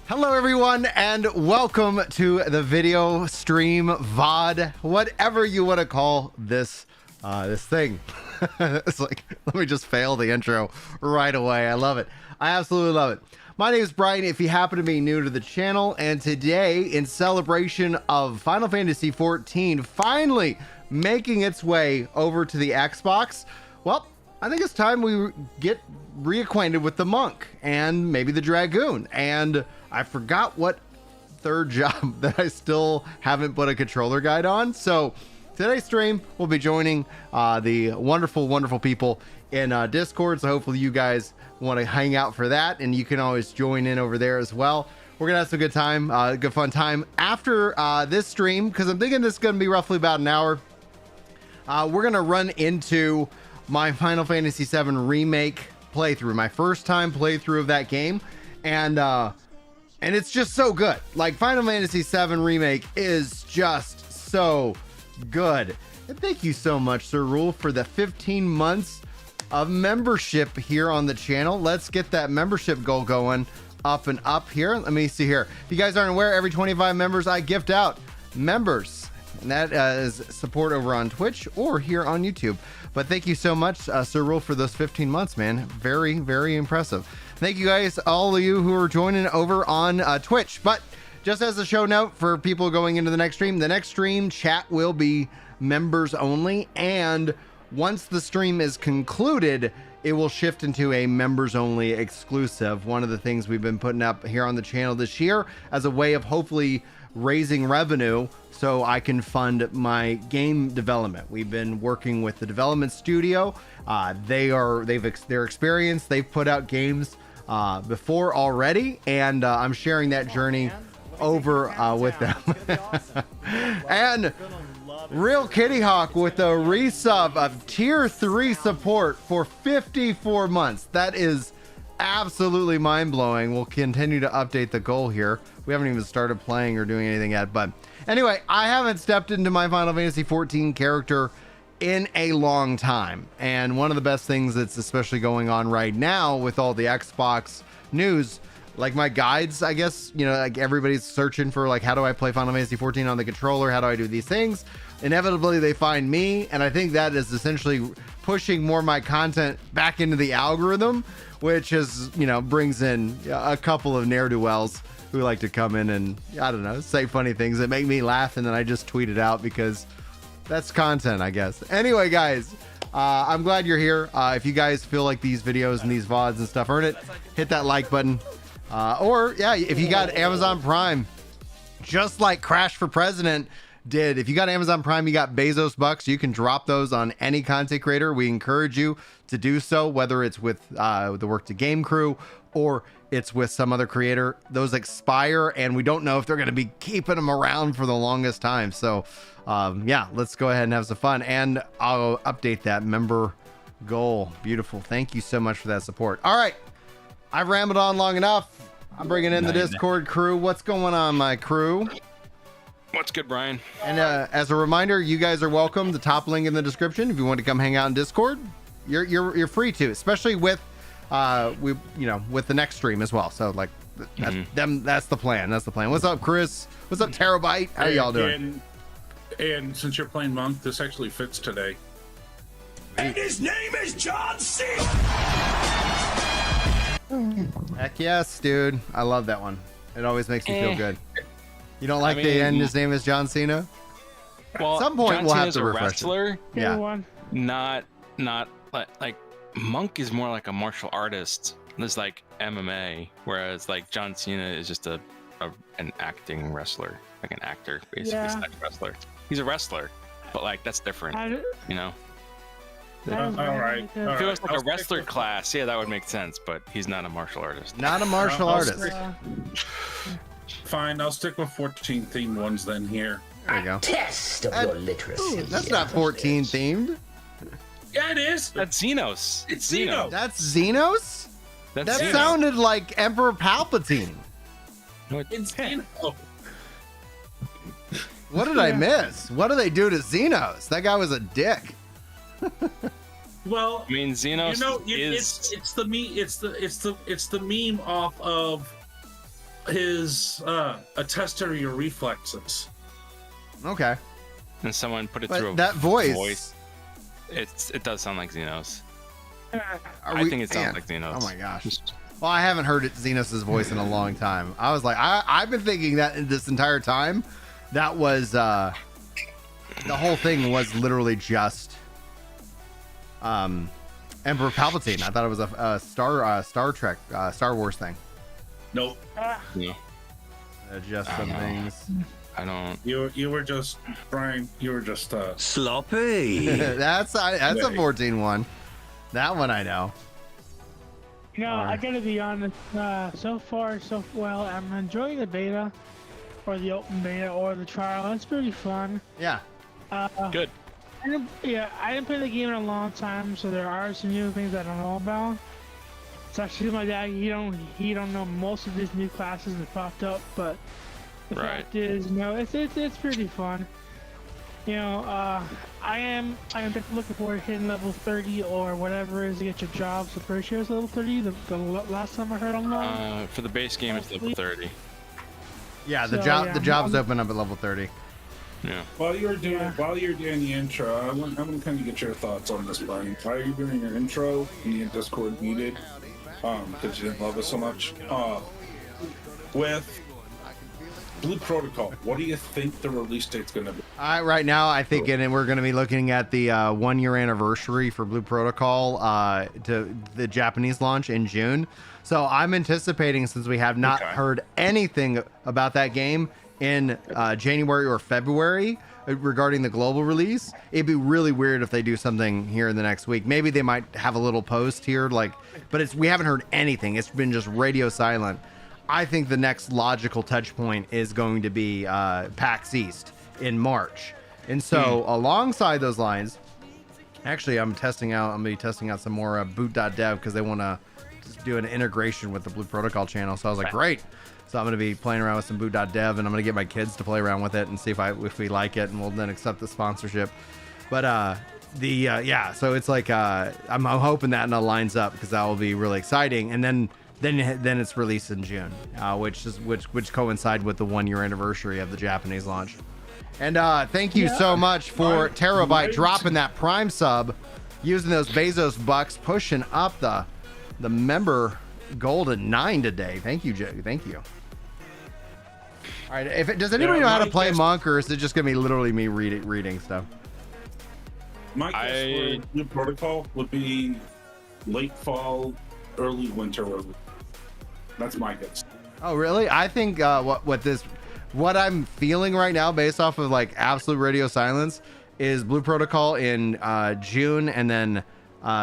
Hello everyone and welcome to the video stream VOD, whatever you want to call this this thing. It's like, let me just fail the intro right away. I love it. I absolutely love it. My name is Brian if you happen to be new to the channel, and today in celebration of Final Fantasy XIV finally making its way over to the Xbox, well, I think it's time we get reacquainted with the monk and maybe the dragoon. And I forgot what third job that I still haven't put a controller guide on. So today's stream will be joining the wonderful people in Discord. So hopefully you guys want to hang out for that, and you can always join in over there as well. We're gonna have some good time, good fun time after this stream, because I'm thinking this is gonna be roughly about an hour. We're gonna run into my Final Fantasy VII Remake playthrough, my first time playthrough of that game, and it's just so good. Like, Final Fantasy VII Remake is just so good. And thank you so much, Sir Rule, for the 15 months of membership here on the channel. Let's get that membership goal going up and up here. Let me see here. If you guys aren't aware, every 25 members I gift out members, and that is support over on Twitch or here on YouTube. But thank you so much, Sir Rule, for those 15 months, man. Very impressive. Thank you guys, all of you who are joining over on Twitch. But just as a show note for people going into the next stream chat will be members only. And once the stream is concluded, it will shift into a members only exclusive. One of the things we've been putting up here on the channel this year as a way of hopefully raising revenue so I can fund my game development. We've been working with the development studio. They're experienced. They've put out games before already, and I'm sharing that journey over with them. Awesome. And Real Kitty Hawk with a resub of tier 3 support for 54 months. That is absolutely mind-blowing. We'll continue to update the goal here. We haven't even started playing or doing anything yet, but anyway, I haven't stepped into my Final Fantasy XIV character in a long time, and one of the best things that's especially going on right now with all the Xbox news, like my guides, I guess, you know, like everybody's searching for, like, how do I play Final Fantasy XIV on the controller? How do I do these things? Inevitably they find me, and I think that is essentially pushing more of my content back into the algorithm, which is, you know, brings in a couple of ne'er-do-wells who like to come in and, I don't know, say funny things that make me laugh, and then I just tweet it out because that's content, I guess. Anyway, guys, I'm glad you're here. If you guys feel like these videos and these VODs and stuff earn it, hit that like button. Or, yeah, if you got Amazon Prime, just like Crash for President did, if you got Amazon Prime, you got Bezos bucks, you can drop those on any content creator. We encourage you to do so, whether it's with the Work to Game crew or it's with some other creator. Those expire, and we don't know if they're going to be keeping them around for the longest time. So yeah, let's go ahead and have some fun, and I'll update that member goal. Beautiful. Thank you so much for that support. All right, I've rambled on long enough. I'm bringing in the Discord crew. What's going on, my crew? What's good, Brian? And as a reminder, you guys are welcome. The top link in the description. If you want to come hang out in Discord, you're free to, especially with with the next stream as well. So, like, that's the plan. That's the plan. What's up, Chris? What's up, Terabyte? How y'all doing? And since you're playing monk, this actually fits today. And his name is John C. Heck yes, dude. I love that one. It always makes me feel good. You don't like the end? His name is John Cena. Well, at some point John we'll Cena's have to a refresh wrestler. It. Yeah. Not like Monk is more like a martial artist. There's like MMA, whereas like John Cena is just an acting wrestler, like an actor, basically, slash wrestler. He's a wrestler, but like that's different, you know. All right. If it was like a wrestler class, yeah, that would make sense. But he's not a martial artist. Not a martial artist. Fine, I'll stick with 14 themed ones then here. There you go. Test of your literacy. That's not 14 themed. Yeah, it is. That's Xenos. It's Xenos. That's Xenos? That Xenos. Sounded like Emperor Palpatine. No, it's Xenos. What did I miss? What do they do to Xenos? That guy was a dick. Well, I mean, Xenos it's the meme off of his a test of your reflexes. Okay. And someone put it But through a that voice. It does sound like Xenos. I think it sounds like Xenos. Oh my gosh. Well, I haven't heard Xenos' voice in a long time. I was like, I've been thinking that this entire time, that was the whole thing was literally just Emperor Palpatine. I thought it was a Star Trek, Star Wars thing. Nope. Yeah. Just some things. I don't. You were just trying. You were just Sloppy. That's a 14 one. That one I know. You know, I gotta be honest, so far, so well, I'm enjoying the beta, or the open beta, or the trial. It's pretty fun. Yeah. Good. I didn't play the game in a long time, so there are some new things I don't know about. Especially my dad, he don't know most of these new classes that popped up, but the fact is, you know, it's pretty fun. You know, I am definitely looking forward to hitting level 30 or whatever it is to get your job. So pretty sure it's level 30. The last time I heard on that. For the base game, it's level 30. Yeah, the So, the jobs open up at level 30. Yeah. while you're doing the intro. I'm gonna kind of get your thoughts on this, Brian. Why are you doing your intro and your Discord muted? Because you didn't love it so much. With Blue Protocol, what do you think the release date's gonna be? Right now, I think we're going to be looking at the 1 year anniversary for Blue Protocol to the Japanese launch in June. So I'm anticipating, since we have not heard anything about that game in January or February regarding the global release, it'd be really weird if they do something here in the next week. Maybe they might have a little post here, but we haven't heard anything. It's been just radio silent. I think the next logical touch point is going to be PAX East in March. And so alongside those lines, actually I'm going to be testing out some more boot.dev because they want to do an integration with the Blue Protocol channel. So I was like, great. So I'm going to be playing around with some boot.dev, and I'm going to get my kids to play around with it and see if we like it, and we'll then accept the sponsorship. But so it's like I'm hoping that lines up, because that will be really exciting. And then it's released in June, which coincide with the 1 year anniversary of the Japanese launch. And thank you so much for Terabyte dropping that Prime sub, using those Bezos bucks, pushing up the member gold at 9 today. Thank you, Joe. Thank you. All right, does anybody know how to play Monk, or is it just gonna be literally me reading stuff? My guess for Blue Protocol would be late fall, early winter. That's my guess. Oh, really? I think what I'm feeling right now, based off of like absolute radio silence, is Blue Protocol in June, and then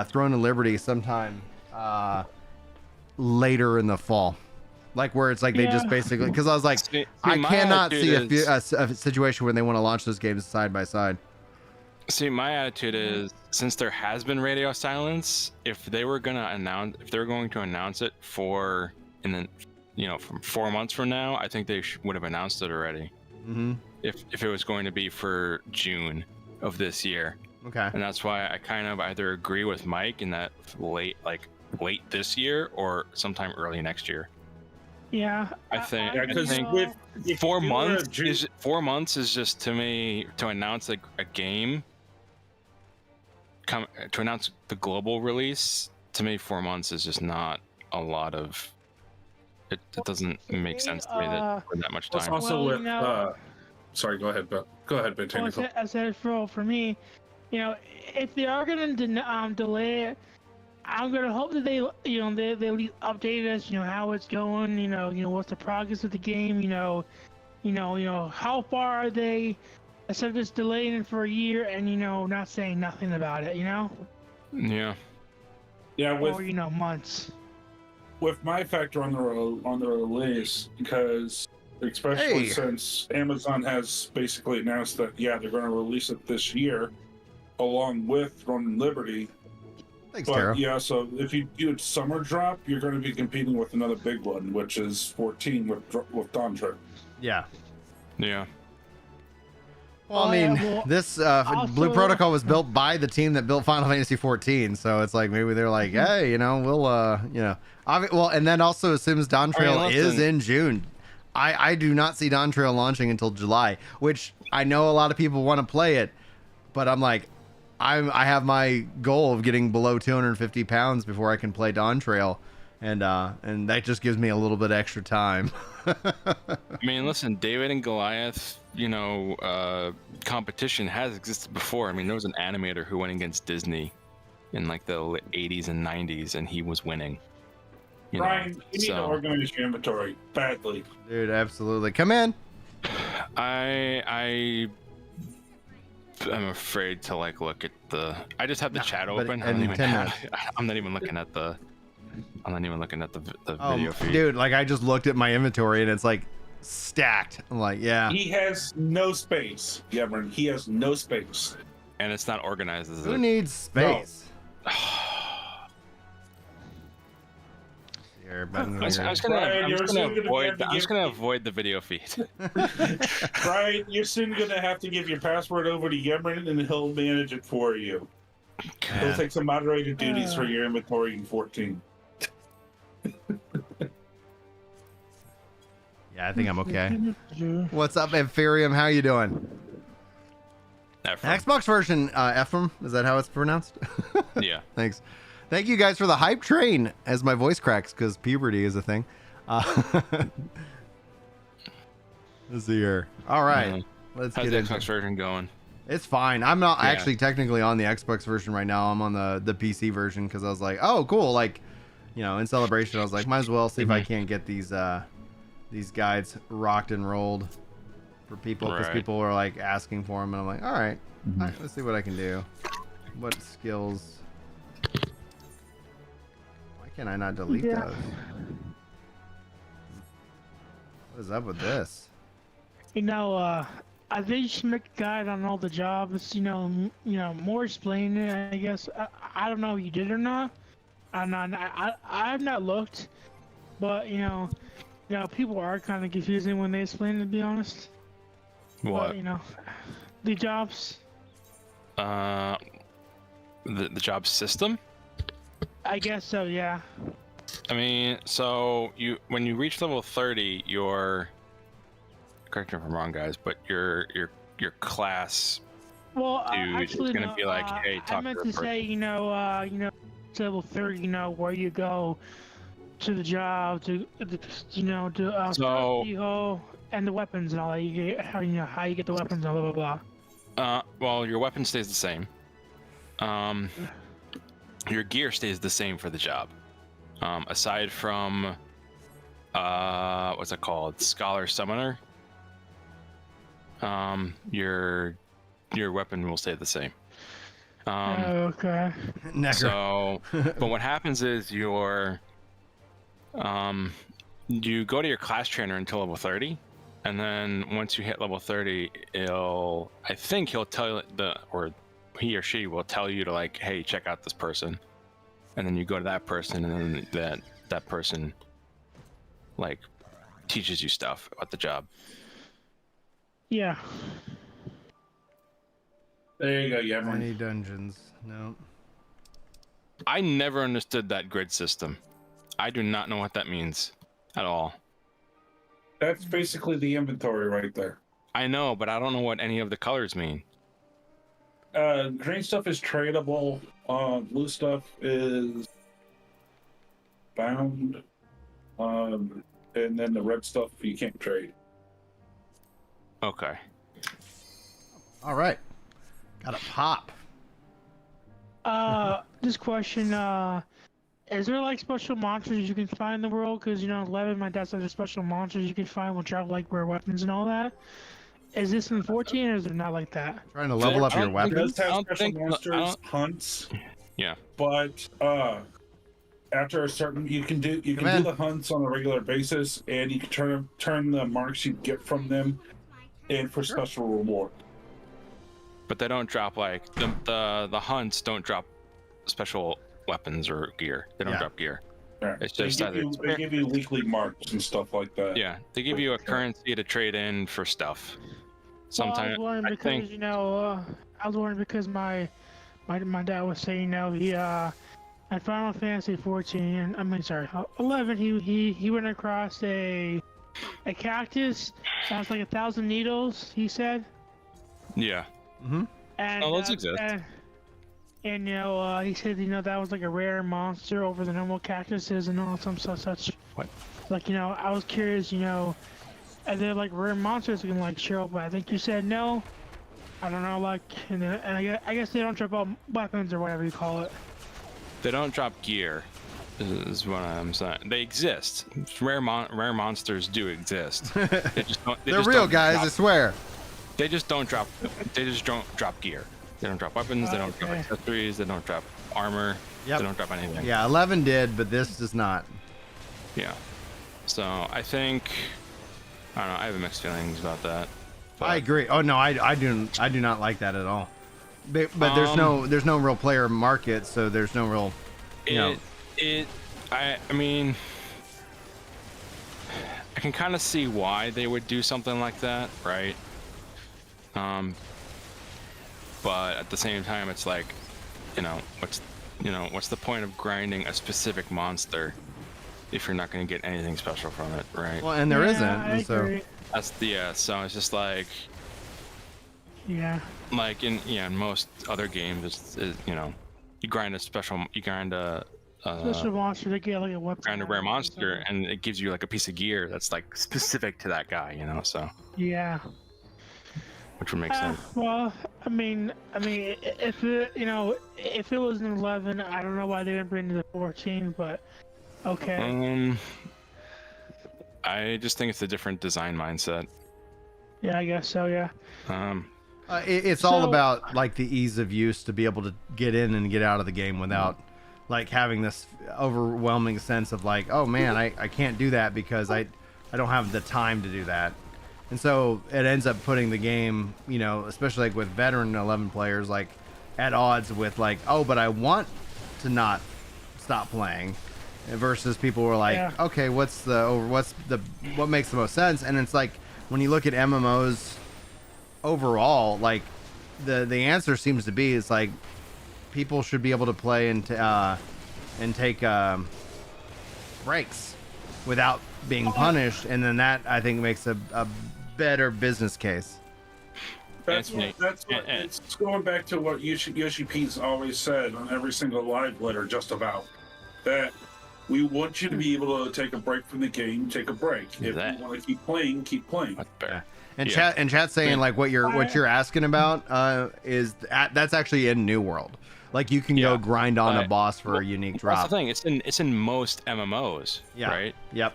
Throne of Liberty sometime later in the fall. Like where it's like they just basically, because I was like, I cannot see a situation where they want to launch those games side by side. See, my attitude is, since there has been radio silence, if they were going to announce it from 4 months from now, I think they would have announced it already. Mm-hmm. If it was going to be for June of this year. Okay. And that's why I kind of either agree with Mike in that late this year or sometime early next year. Yeah. I think with 4 months 4 months is just, to me, to announce a game, to announce the global release. To me, 4 months is just not a lot of. It doesn't make sense to me that for that much time. Also, sorry, go ahead, Ben. I said for me, you know, if they are going to delay it, I'm gonna hope that they update us, how it's going, what's the progress of the game, how far are they, instead of just delaying it for a year and not saying nothing about it, Yeah. Yeah, with or months. With my factor on the release, because especially since Amazon has basically announced that they're going to release it this year, along with Throne and Liberty. Thanks, Tara. Yeah, so if you do a summer drop, you're going to be competing with another big one, which is 14 with Dawn Trip. Yeah. Yeah. Well, I mean, this Blue Protocol was built by the team that built Final Fantasy 14, so it's like maybe they're like, hey, we'll, well, and then also assumes Dawn Trail is in June. I do not see Dawn Trail launching until July, which I know a lot of people want to play it, but I'm like, I have my goal of getting below 250 pounds before I can play Dawn Trail, and that just gives me a little bit extra time. I mean, listen, David and Goliath, competition has existed before. I mean, there was an animator who went against Disney in like the 80s and 90s, and he was winning. Brian, you need to organize your inventory badly. Dude, absolutely. Come in. I'm afraid to like look at the. I just have the chat open. I'm not even looking at the video feed. Dude, like I just looked at my inventory and it's like stacked. I'm like, yeah. He has no space. Yevron, he has no space. And it's not organized as Who needs space? No. I'm just gonna avoid the video feed. Brian, you're soon gonna have to give your password over to Yevron and he'll manage it for you. He'll take some moderated duties for your inventory in 14. Yeah, I think I'm okay. What's up, Epherium? How you doing? Ephraim. Xbox version, Ephraim? Is that how it's pronounced? Yeah. Thanks. Thank you guys for the hype train as my voice cracks because puberty is a thing. Let's see here. All right. Let's How's get the into Xbox version going? It's fine. I'm not actually technically on the Xbox version right now. I'm on the PC version because I was like, oh, cool. Like, in celebration, I was like, might as well see if I can't get these guides rocked and rolled for people because people were like asking for them. And I'm like, all right, let's see what I can do. What skills? Why can I not delete those? What is up with this? I think you should make a guide on all the jobs, more explaining it, I guess. I don't know if you did or not. I've not looked, but, people are kind of confusing when they explain it, to be honest. What? But, the jobs. The job system? I guess so, yeah. I mean, so when you reach level 30, correct me if I'm wrong, guys, but your class dude is gonna be like, hey, talk I meant to to say, level 30, where you go to the job to and the weapons and all that. You get how you get the weapons and blah blah blah. Well, your weapon stays the same. Your gear stays the same for the job. Aside from what's it called? Scholar Summoner. Your weapon will stay the same. Okay. So, but what happens is you go to your class trainer until level 30, and then once you hit level 30, he'll tell you or he or she will tell you to like, hey, check out this person, and then you go to that person, and then that person like teaches you stuff about the job. Yeah. There you go, Yevron. Any dungeons? No. I never understood that grid system. I do not know what that means at all. That's basically the inventory right there. I know, but I don't know what any of the colors mean. Green stuff is tradable. Blue stuff is bound. And then the red stuff you can't trade. Okay. All right. Got a pop. This question, is there like special monsters you can find in the world? Because 11, my dad said there's special monsters you can find which are like rare weapons and all that. Is this in 14 or is it not like that? Trying to level up your weapons. It does have special monsters, hunts. Yeah. But after a certain, you can do the hunts on a regular basis, and you can turn the marks you get from them in for special reward. But they don't drop like the hunts don't drop special weapons or gear. They don't drop gear. Yeah. It's just they give you weekly marks and stuff like that. Yeah, they give you a currency to trade in for stuff. Sometimes well, I was wondering because I was wondering because my dad was saying he at Final Fantasy 14, 11, he went across a a cactus sounds like 1,000 needles. He said. Yeah. And Oh, those exist. And you know, he said that was like a rare monster over the normal cactuses and all such. What? Like I was curious, are there like rare monsters that can like show up? But I think you said no. I don't know, like, and I guess they don't drop all weapons or whatever you call it. They don't drop gear. Is what I'm saying. They exist. Rare monsters do exist. They just don't. They're real, guys. I swear. They just don't drop. They just don't drop gear. They don't drop weapons. They don't drop accessories. They don't drop armor. Yep. They don't drop anything. Yeah, 11 did, but this does not. Yeah. So I think I don't know. I have mixed feelings about that. But, I agree. Oh no, I do not like that at all. But there's no real player market, so there's no real. I mean, I can kind of see why they would do something like that, right? But at the same time, it's like, what's the point of grinding a specific monster if you're not going to get anything special from it, right? Well, and there isn't. I agree. That's so it's just like, yeah, like in most other games, you grind a special monster to get like a weapon. Grind a rare monster, and it gives you like a piece of gear that's like specific to that guy, so. Yeah. Which would make sense. Well, I mean, if it was an 11, I don't know why they didn't bring it to 14, but okay. I just think it's a different design mindset. Yeah, I guess so. Yeah. It's all about like the ease of use to be able to get in and get out of the game without like having this overwhelming sense of like, oh man, I can't do that because I don't have the time to do that. And so it ends up putting the game, especially like with veteran 11 players, like at odds with like, oh, but I want to not stop playing, versus people who are like, okay, what makes the most sense? And it's like when you look at MMOs overall, like the answer seems to be it's like people should be able to play and take breaks without being punished, and then that I think makes a better business case. That's what it's going back to what Yoshi P's always said on every single live letter, just about that. We want you to be able to take a break from the game, take a break. If you want to keep playing, keep playing. Yeah. And chat saying like what you're asking about is that's actually in New World. Like you can go grind on a boss for a unique drop. That's the thing. It's in most MMOs, right? Yep.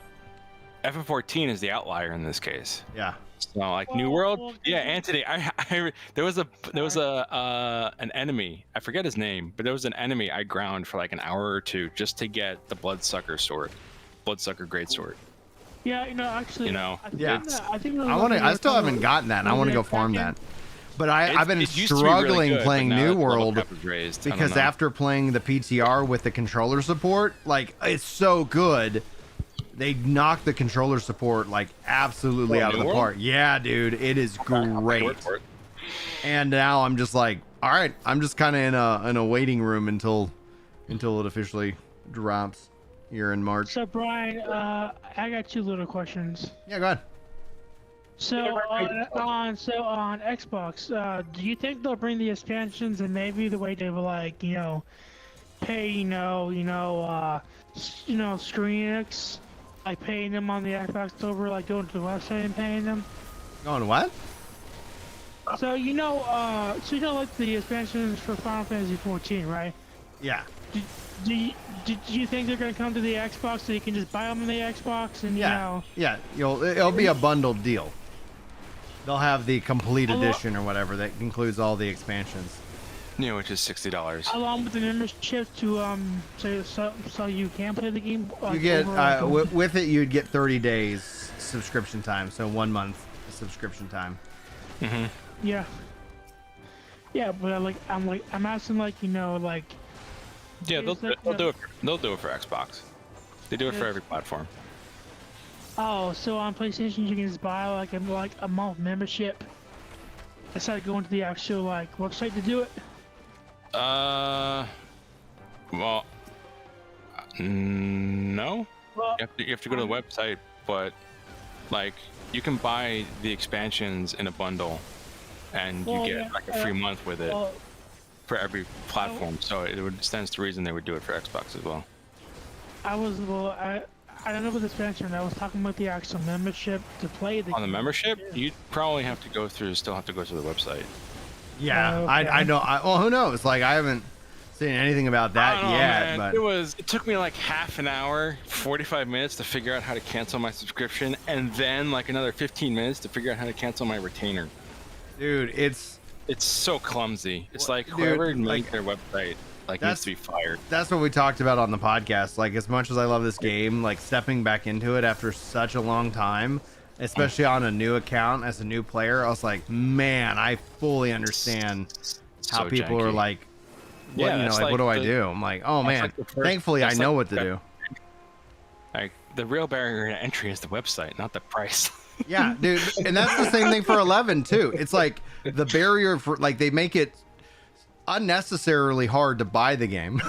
FF14 is the outlier in this case. Yeah. So like New World, Anthony. There was an enemy. I forget his name, but there was an enemy I ground for like an hour or two just to get the Bloodsucker greatsword. Yeah, actually, I still haven't gotten that, and I want to go farm that. But I've been struggling playing New World because after playing the PTR with the controller support, like it's so good. They knocked the controller support like absolutely out of the park. Yeah, dude, it is great. And now I'm just like, all right, I'm just kind of in a waiting room until it officially drops here in March. So Brian, I got two little questions. Yeah, go ahead. So on Xbox, do you think they'll bring the expansions and maybe the way they will like pay ScreenX, like paying them on the Xbox over, like going to the website and paying them? Going what? So like the expansions for Final Fantasy 14, right? Yeah. Do you think they're gonna come to the Xbox so you can just buy them on the Xbox and Yeah, it'll be a bundled deal. They'll have the complete edition or whatever that includes all the expansions. Which is $60. Along with the membership to so you can play the game. You get with it, you'd get 30 days subscription time, so 1 month subscription time. Mm-hmm. Yeah. Yeah, but I'm asking like. Yeah, they'll do it. They'll do it for Xbox. They do it for every platform. Oh, so on PlayStation you can just buy like a month membership instead of going to the actual website to do it? Well, no. Well, You have to go to the website, but Like you can buy the expansions in a bundle, and you get like a free month with it for every platform. So it would stands to reason they would do it for Xbox as well. I don't know about the expansion. I was talking about the actual membership to play the. On the membership, you'd probably have to go through. Still have to go to the website. Yeah, Okay. I know. Well, who knows? Like, I haven't seen anything about that I don't know, yet. man. But It took me like half an hour, 45 minutes to figure out how to cancel my subscription, and then like another 15 minutes to figure out how to cancel my retainer. dude, it's so clumsy. It's like Dude, whoever made like, their website like that's- needs to be fired. that's what we talked about on the podcast. Like, as much as I love this game, like stepping back into it after such a long time, especially on a new account as a new player, I was like, man, I fully understand how So people janky. are like, what, Yeah, you know, that's like, what do like I the- do? I'm like, oh that's man, like the first- thankfully I that's know like what to the- do. Like the real barrier to entry is the website, not the price. Yeah, dude, and that's the same thing for 11 too. It's like the barrier for, like, they make it unnecessarily hard to buy the game.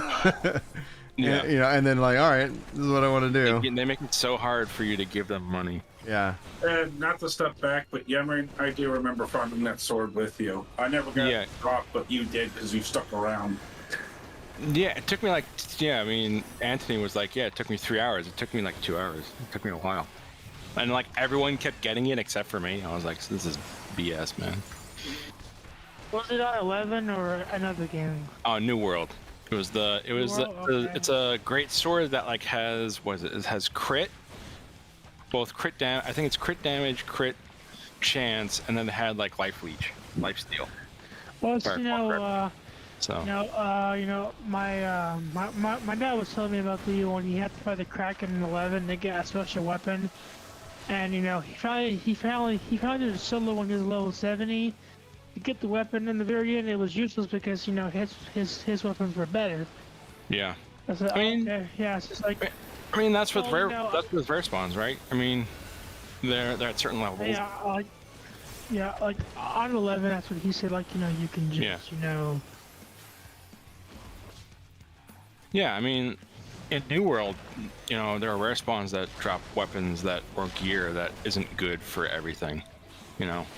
Yeah. You know, and then like, all right, this is what I want to do. They make it so hard for you to give them money. Yeah. And not to step back, but Yemerin, I do remember finding that sword with you. I never got Yeah. it dropped, but you did because you stuck around. Yeah, it took me like, I mean, Anthony was like, yeah, it took me 3 hours. It took me like 2 hours. It took me a while. And like everyone kept getting it except for me. I was like, this is BS, man. Was it on 11 or another game? Oh, New World. It's Okay. it's a great sword that like has, what is it? It has crit, both crit I think it's crit damage, crit chance, and then it had like life leech, life steal. Well, it's, Sorry, So my dad was telling me about the when you have to fight the Kraken in 11 to get a special weapon, and he finally did a solo when he was level 70. To get the weapon in the very end, it was useless because his weapons were better. yeah. I said, I mean- okay, yeah, it's just like I mean, that's with Well, rare. That's with rare spawns, right? I mean, they're at certain levels. like on 11, that's what he said. Like you can just Yeah. Yeah, I mean, in New World, there are rare spawns that drop weapons or gear that isn't good for everything.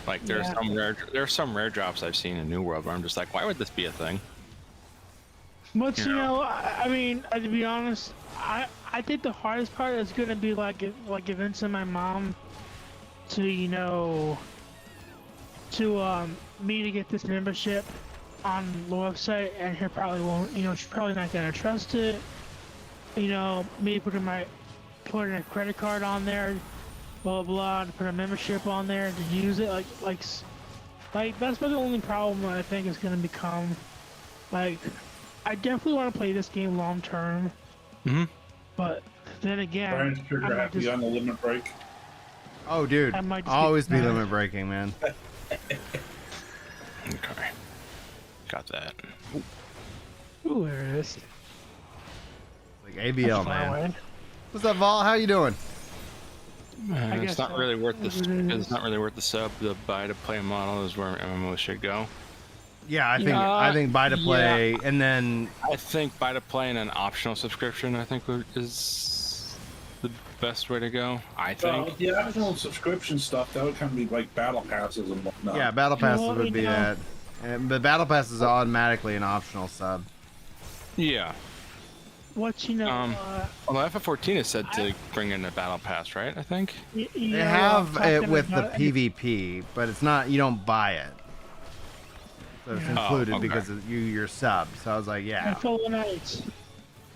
Like there's Yeah. some rare drops I've seen in New World where I'm just like, why would this be a thing? But I mean, to be honest, I think the hardest part is gonna be like convincing my mom to me to get this membership on the website, and she probably won't. She's probably not gonna trust it. Me putting a credit card on there, blah blah, to put a membership on there to use it, like that's the only problem I think is gonna become. Like, I definitely want to play this game long term. Mhm. But then again, Brian's I trigger might happy just- on the limit break. Oh, dude, I might just get always be mad. limit breaking, man. Okay, got that. Ooh, there it is. Like ABL, That's far man. away. What's up, Vol? How you doing? I It's guess not so. really worth the. It is. It's not really worth the sub. The buy to play model is where MMOs should go. Yeah, I think Yeah, buy to play, and then I think buy to play and an optional subscription. I think is the best way to go. I think. The optional subscription stuff, that would kind of be like battle passes and whatnot. yeah, battle passes Well, would be that. But battle pass is automatically an optional sub. Yeah. What Well, FF14 is said to bring in a battle pass, right? I think. They have it with the PvP, but it's not. You don't buy it, so it's Yeah. included Oh, okay. because of your sub. So I was like, yeah. Fellow Knights.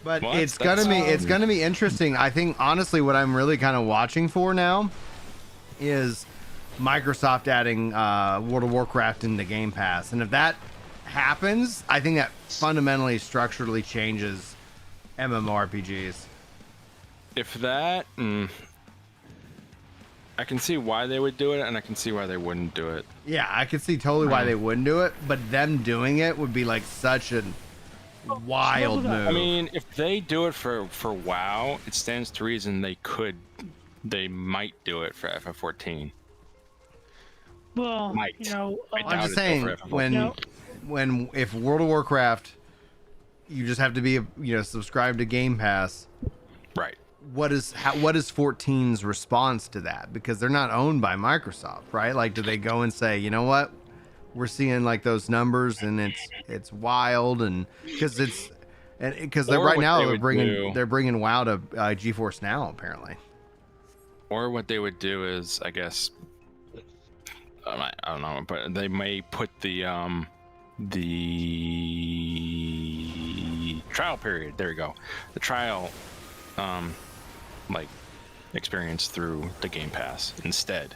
But What? it's gonna be interesting. I think honestly, what I'm really kind of watching for now is Microsoft adding World of Warcraft into Game Pass, and if that happens, I think that fundamentally structurally changes MMORPGs. If that, I can see why they would do it, and I can see why they wouldn't do it. Yeah, I could see totally why they wouldn't do it, but them doing it would be like such a wild move. I mean, if they do it for WoW, it stands to reason they might do it for FF14. Well, Might. you know, I I'm doubt just it, saying though, for when if World of Warcraft, you just have to be subscribed to Game Pass. Right. what is 14's response to that? Because they're not owned by Microsoft, right? Like, do they go and say, you know what, we're seeing like those numbers and it's wild, and because they're Or right what now they they're would bringing do- WoW to GeForce Now apparently. Or what they would do is, I guess, I don't know, but they may put the trial period. There you go. The trial, like, experience through the Game Pass instead.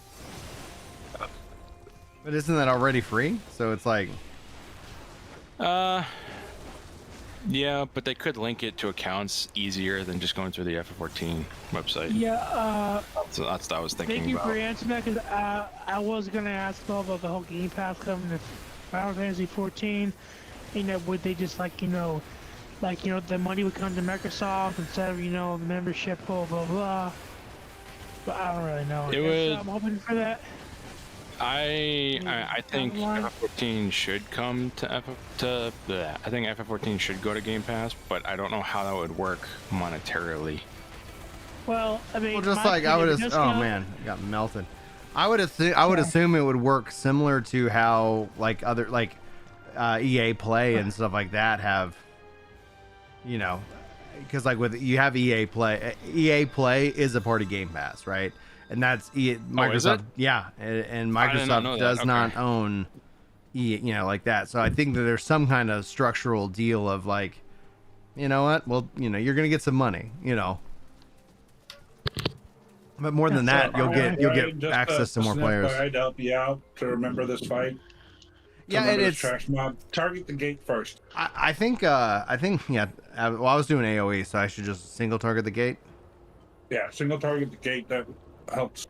But isn't that already free? So it's like, Yeah, but they could link it to accounts easier than just going through the FF14 website. Yeah, So that's what I was thinking thank you about. for answering that, because I was going to ask about the whole Game Pass coming to Final Fantasy 14. You know, would they just, like, the money would come to Microsoft instead of, the membership, blah, blah, blah. But I don't really know. It would- I'm hoping for that. I think FF14 should come to I think FF14 should go to Game Pass, but I don't know how that would work monetarily. Well, I mean, well, just my like I would opinion, oh man, it got melted. I would assume it would work similar to how like other like EA Play and stuff like that have, because like with you have EA Play is a part of Game Pass, right? And that's Microsoft, is it? yeah, and I did not Microsoft know that. does Okay. not own like that. So I think that there's some kind of structural deal of like, you know what? Well, you're gonna get some money, But more than that, you'll get Just access to more snip players. guide to help you out to remember this fight. Yeah, Remember and this it's. trash mob. Target the gate first. I think yeah. Well, I was doing AOE, so I should just single target the gate. Yeah, single target the gate. That helps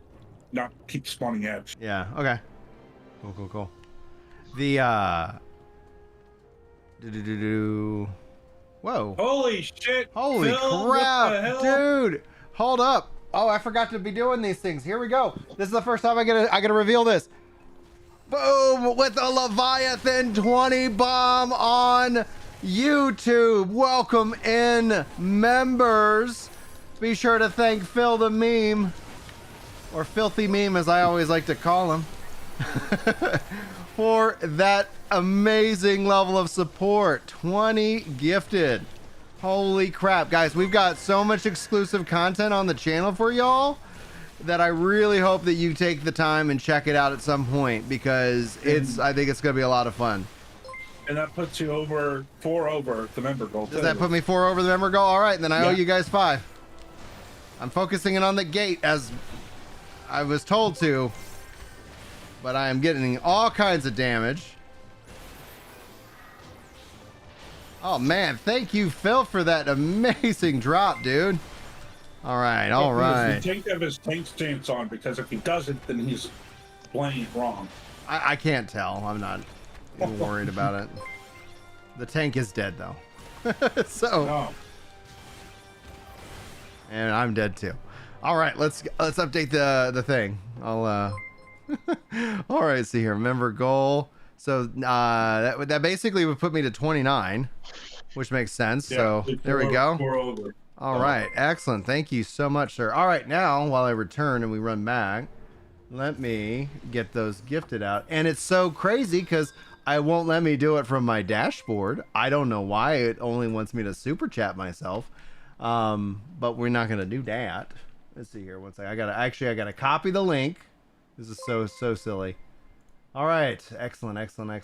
not keep spawning edge. Yeah. Okay. Cool. The Whoa. Holy shit! Holy Phil, what the crap, hell? dude! Hold up. Oh, I forgot to be doing these things. Here we go. This is the first time I gotta reveal this. Boom! With a Leviathan 20 bomb on YouTube. Welcome in, members. Be sure to thank Phil the Meme, or Filthy Meme as I always like to call him, for that amazing level of support. 20 gifted. Holy crap, guys, we've got so much exclusive content on the channel for y'all that I really hope that you take the time and check it out at some point, because I think it's gonna be a lot of fun. And that puts you four over the member goal. Does that put me 4 over the member goal? All right, then I owe Yeah. you guys 5. I'm focusing it on the gate as I was told to, but I am getting all kinds of damage. Oh man, thank you, Phil, for that amazing drop, dude. All right. The tank have his tank stance on, because if he doesn't, then he's playing wrong. I can't tell. I'm not even worried about it. The tank is dead though. So, Oh, and I'm dead too. All right, let's update the thing. I'll all right, see here, member goal. So that basically would put me to 29, which makes sense. yeah, So there we go. Four over. All right, excellent. Thank you so much, sir. All right, now while I return and we run back, let me get those gifted out. And it's so crazy because I won't let me do it from my dashboard. I don't know why it only wants me to super chat myself. But we're not gonna do that. Let's see here. One second. I gotta copy the link. This is so silly. All right, excellent. And Come on,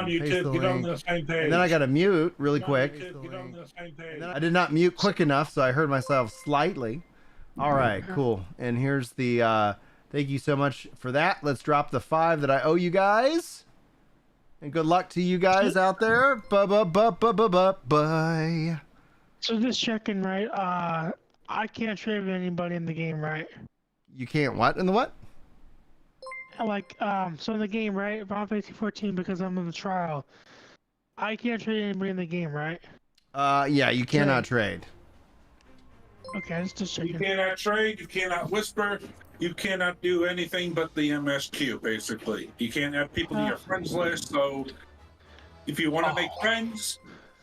paste YouTube, the get on link. the same page. And then I gotta mute really Come on, quick. YouTube, get on the same page. And then I did not mute quick enough, so I heard myself slightly. All right, cool. And here's the thank you so much for that. Let's drop the 5 that I owe you guys. And good luck to you guys out there. Bye. So just checking, right? I can't trade with anybody in the game, right? You can't what? In the what? Like, so in the game, right? Final Fantasy 14, because I'm in the trial, I can't trade anybody in the game, right? Yeah, you cannot trade. Okay, just You checking. cannot trade, you cannot whisper, you cannot do anything but the MSQ, basically. You can't have people in your friends list, so if you want to make friends,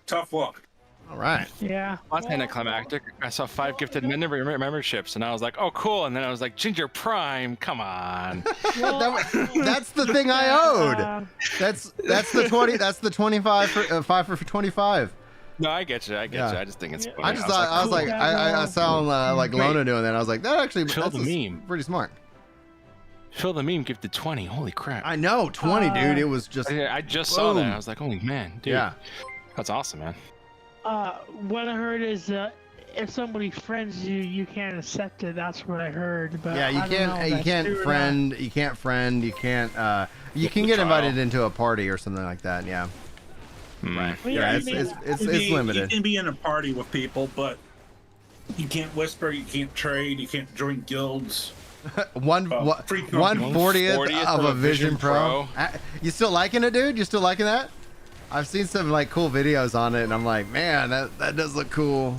tough luck. All right. Yeah. That's anticlimactic. I saw 5 gifted memberships, and I was like, "Oh, cool!" And then I was like, "Ginger Prime, come on!" That's the thing I owed. That's the 20. That's the 25 for 5 for 25. No, I get you. I get you. I just think it's funny. I just thought I was like, I saw like Lona doing that. I was like, that actually Fill that's the meme. pretty smart. Phil the meme gifted 20. Holy crap! I know 20, dude. It was just. I just saw that. I was like, "Holy man, dude!" Yeah. That's awesome, man. What I heard is if somebody friends you, you can't accept it. That's what I heard. But Yeah, you I don't know if you that's can't true or friend, not. you can't friend, you can't. You can get trial. invited into a party or something like that. Yeah. Right. Yeah, it's limited. You can be in a party with people, but you can't whisper, you can't trade, you can't join guilds. One free company. 1/40th of a Vision Pro. You still liking it, dude? You still liking that? I've seen some like cool videos on it, and I'm like, man, that does look cool.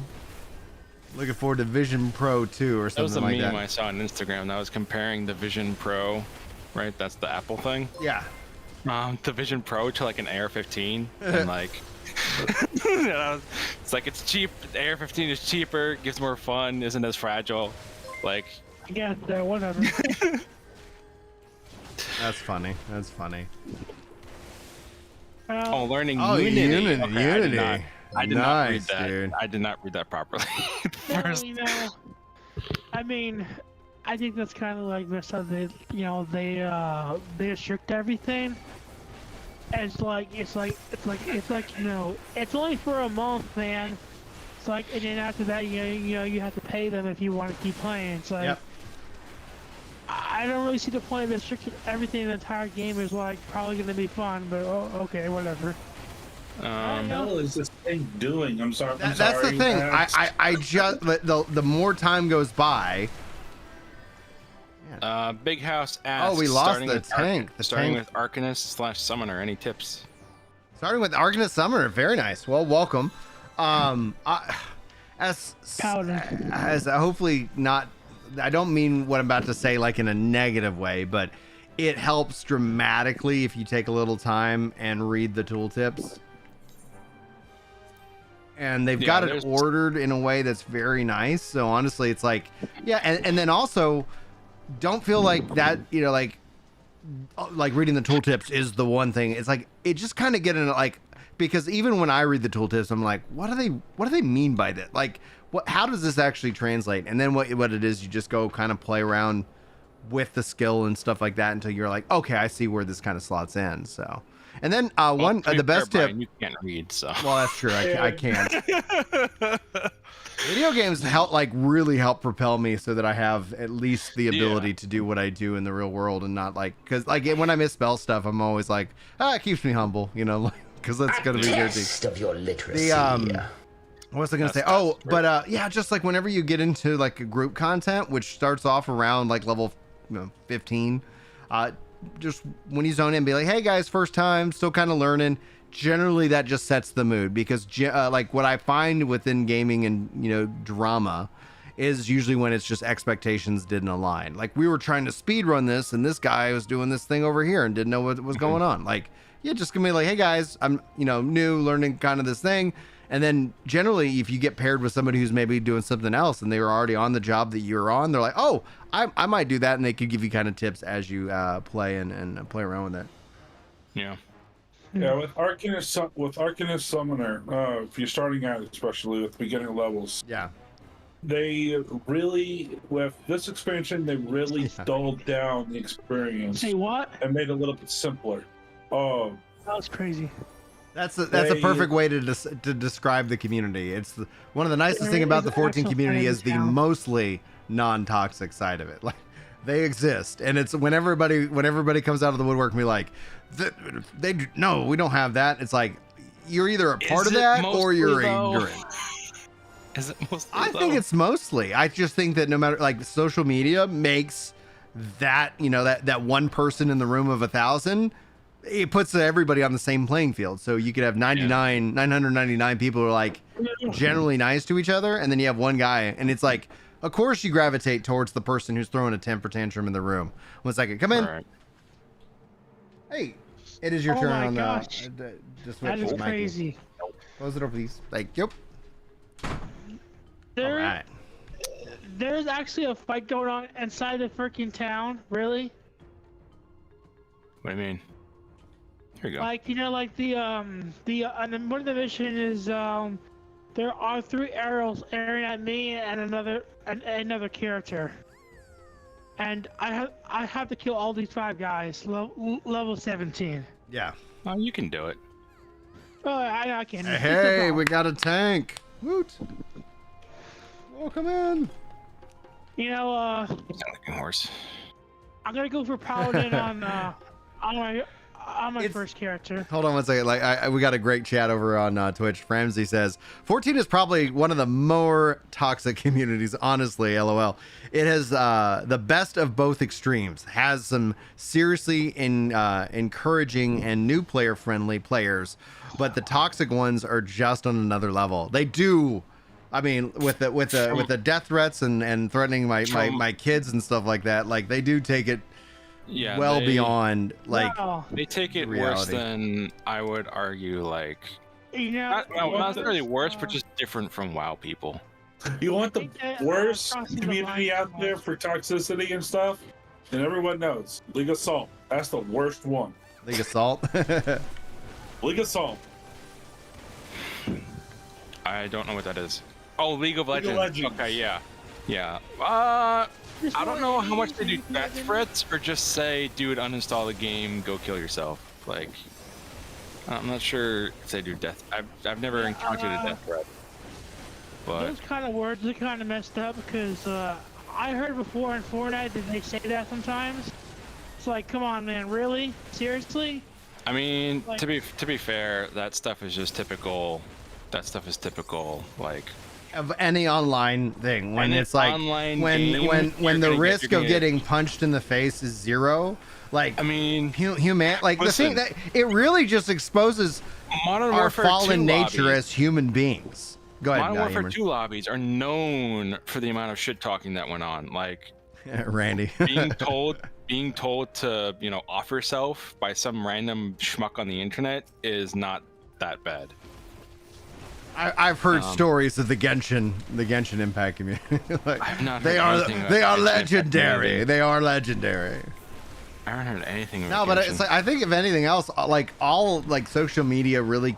Looking forward to Vision Pro 2 or That was something the like meme that. I saw on Instagram that was comparing the Vision Pro, right? That's the Apple thing. Yeah. The Vision Pro to like an AR-15, and like, it's like it's cheap. The AR-15 is cheaper, gives more fun, isn't as fragile. Like, Yeah, whatever. That's funny. That's funny. oh, learning Oh, Unity. Unity. Okay, Unity. I did not read Nice, that. dude. I did not read that properly. Well, First, you know, I mean, I think that's kind of like messed up. They restrict everything. And it's like you know, it's only for a month, man. It's like, and then after that, you have to pay them if you want to keep playing. It's like, Yep. I don't really see the point of restricting everything. The entire game is like probably gonna be fun, but okay, whatever. What the hell is this thing doing? I'm sorry. I'm That's sorry. the thing. I just the more time goes by. Big House asks. Oh, we lost starting the with tank. The starting tank. with Arcanist / Summoner. Any tips? Starting with Arcanist Summoner, very nice. Well, welcome. As hopefully not. I don't mean what I'm about to say like in a negative way, but it helps dramatically if you take a little time and read the tooltips. And they've got it ordered in a way that's very nice. So honestly, it's like, yeah, and then also, don't feel like that. You know, like reading the tooltips is the one thing. It's like it just kind of get into like. Because even when I read the tooltips, I'm like, what do they mean by that? Like, how does this actually translate? And then what it is, you just go kind of play around with the skill and stuff like that until you're like, okay, I see where this kind of slots in. So, and then the best tip. You can't read, so. Well, that's true. I can't. Video games really help propel me so that I have at least the ability to do what I do in the real world and not like, because like when I misspell stuff, I'm always like, it keeps me humble, you know, because that's gonna be guilty. Test of your literacy. What was I gonna say? Oh, but yeah, just like whenever you get into like a group content, which starts off around like level 15, just when you zone in, be like, hey guys, first time, still kind of learning. Generally, that just sets the mood because like what I find within gaming and drama is usually when it's just expectations didn't align. Like we were trying to speed run this, and this guy was doing this thing over here and didn't know what was going on. Like, yeah, just gonna be like, hey guys, I'm new, learning kind of this thing. And then generally, if you get paired with somebody who's maybe doing something else and they were already on the job that you're on, they're like, oh, I might do that, and they could give you kind of tips as you play and play around with it. Yeah. Yeah, with Arcanist Summoner, if you're starting out, especially with beginner levels, Yeah. they really, with this expansion, they really dulled down the experience Say what? and made it a little bit simpler. That was crazy. That's a perfect way to describe the community. It's one of the nicest thing about the 14 community is the mostly non-toxic side of it. Like they exist, and it's when everybody comes out of the woodwork and be like, no, we don't have that. It's like you're either a part of that or you're ignorant. Is it mostly? I think it's mostly. I just think that no matter like social media makes that that one person in the room of 1,000. It puts everybody on the same playing field. So you could have 999 people who are like generally nice to each other. And then you have one guy and it's like, of course you gravitate towards the person who's throwing a temper tantrum in the room. 1 second. Come in. Right. Hey, it is your turn on gosh. just That is Mikey. crazy. Close the door, please. Thank you. There, All right. There's actually a fight going on inside the freaking town. Really? What do you mean? Here you go. Like, you know, like and then one of the mission is there are 3 arrows airing at me and another character, and I have to kill all these 5 guys, level 17. Yeah. Oh, you can do it. Oh, I can. Hey, we got a tank. Woot. Welcome in. You know, Sound like a horse. I'm gonna go for paladin on my It's- first character. Hold on one second. Like, we got a great chat over on Twitch. Ramsey says 14 is probably one of the more toxic communities. Honestly, LOL. It has the best of both extremes. Has some seriously encouraging and new player-friendly players, but the toxic ones are just on another level. They do. I mean, with the death threats and threatening my kids and stuff like that. Like, they do take it Yeah, beyond like. Wow. they take it worse reality. than I would argue. Like, You know, not necessarily worse, but just different from WoW people. You want the worst crossing the community line. out there for toxicity and stuff? And everyone knows. League of Salt. That's the worst one. League of Salt. League of Salt. I don't know what that is. Oh, League of League of Legends. Legends. Okay, yeah. I don't know how much they do death threats or just say, dude, uninstall the game, go kill yourself. Like, I'm not sure if they do death. I've never encountered a death threat. But Those kind of words are kind of messed up because I heard before in Fortnite that they say that sometimes. It's like, come on, man, really? Seriously? I mean, Like- to be fair, that stuff is just typical. That stuff is typical. Like, Of any online thing, when Any it's like online when game, when you're the gonna get- risk you're of gonna get- getting punched in the face is 0, like I mean, human, like the thing listen. that it really just exposes Modern our Warfare fallen 2 nature lobbies, as human beings. Go ahead, Modern Warfare Yaman. 2 lobbies are known for the amount of shit talking that went on. Like, Randy. being told to, you know, off yourself by some random schmuck on the internet is not that bad. I've heard stories of the Genshin Impact community. Like, I've not they heard are anything about they are Genshin Impact legendary. community. They are legendary. I haven't heard anything No, about but Genshin. it's like, I think if anything else, like all like social media really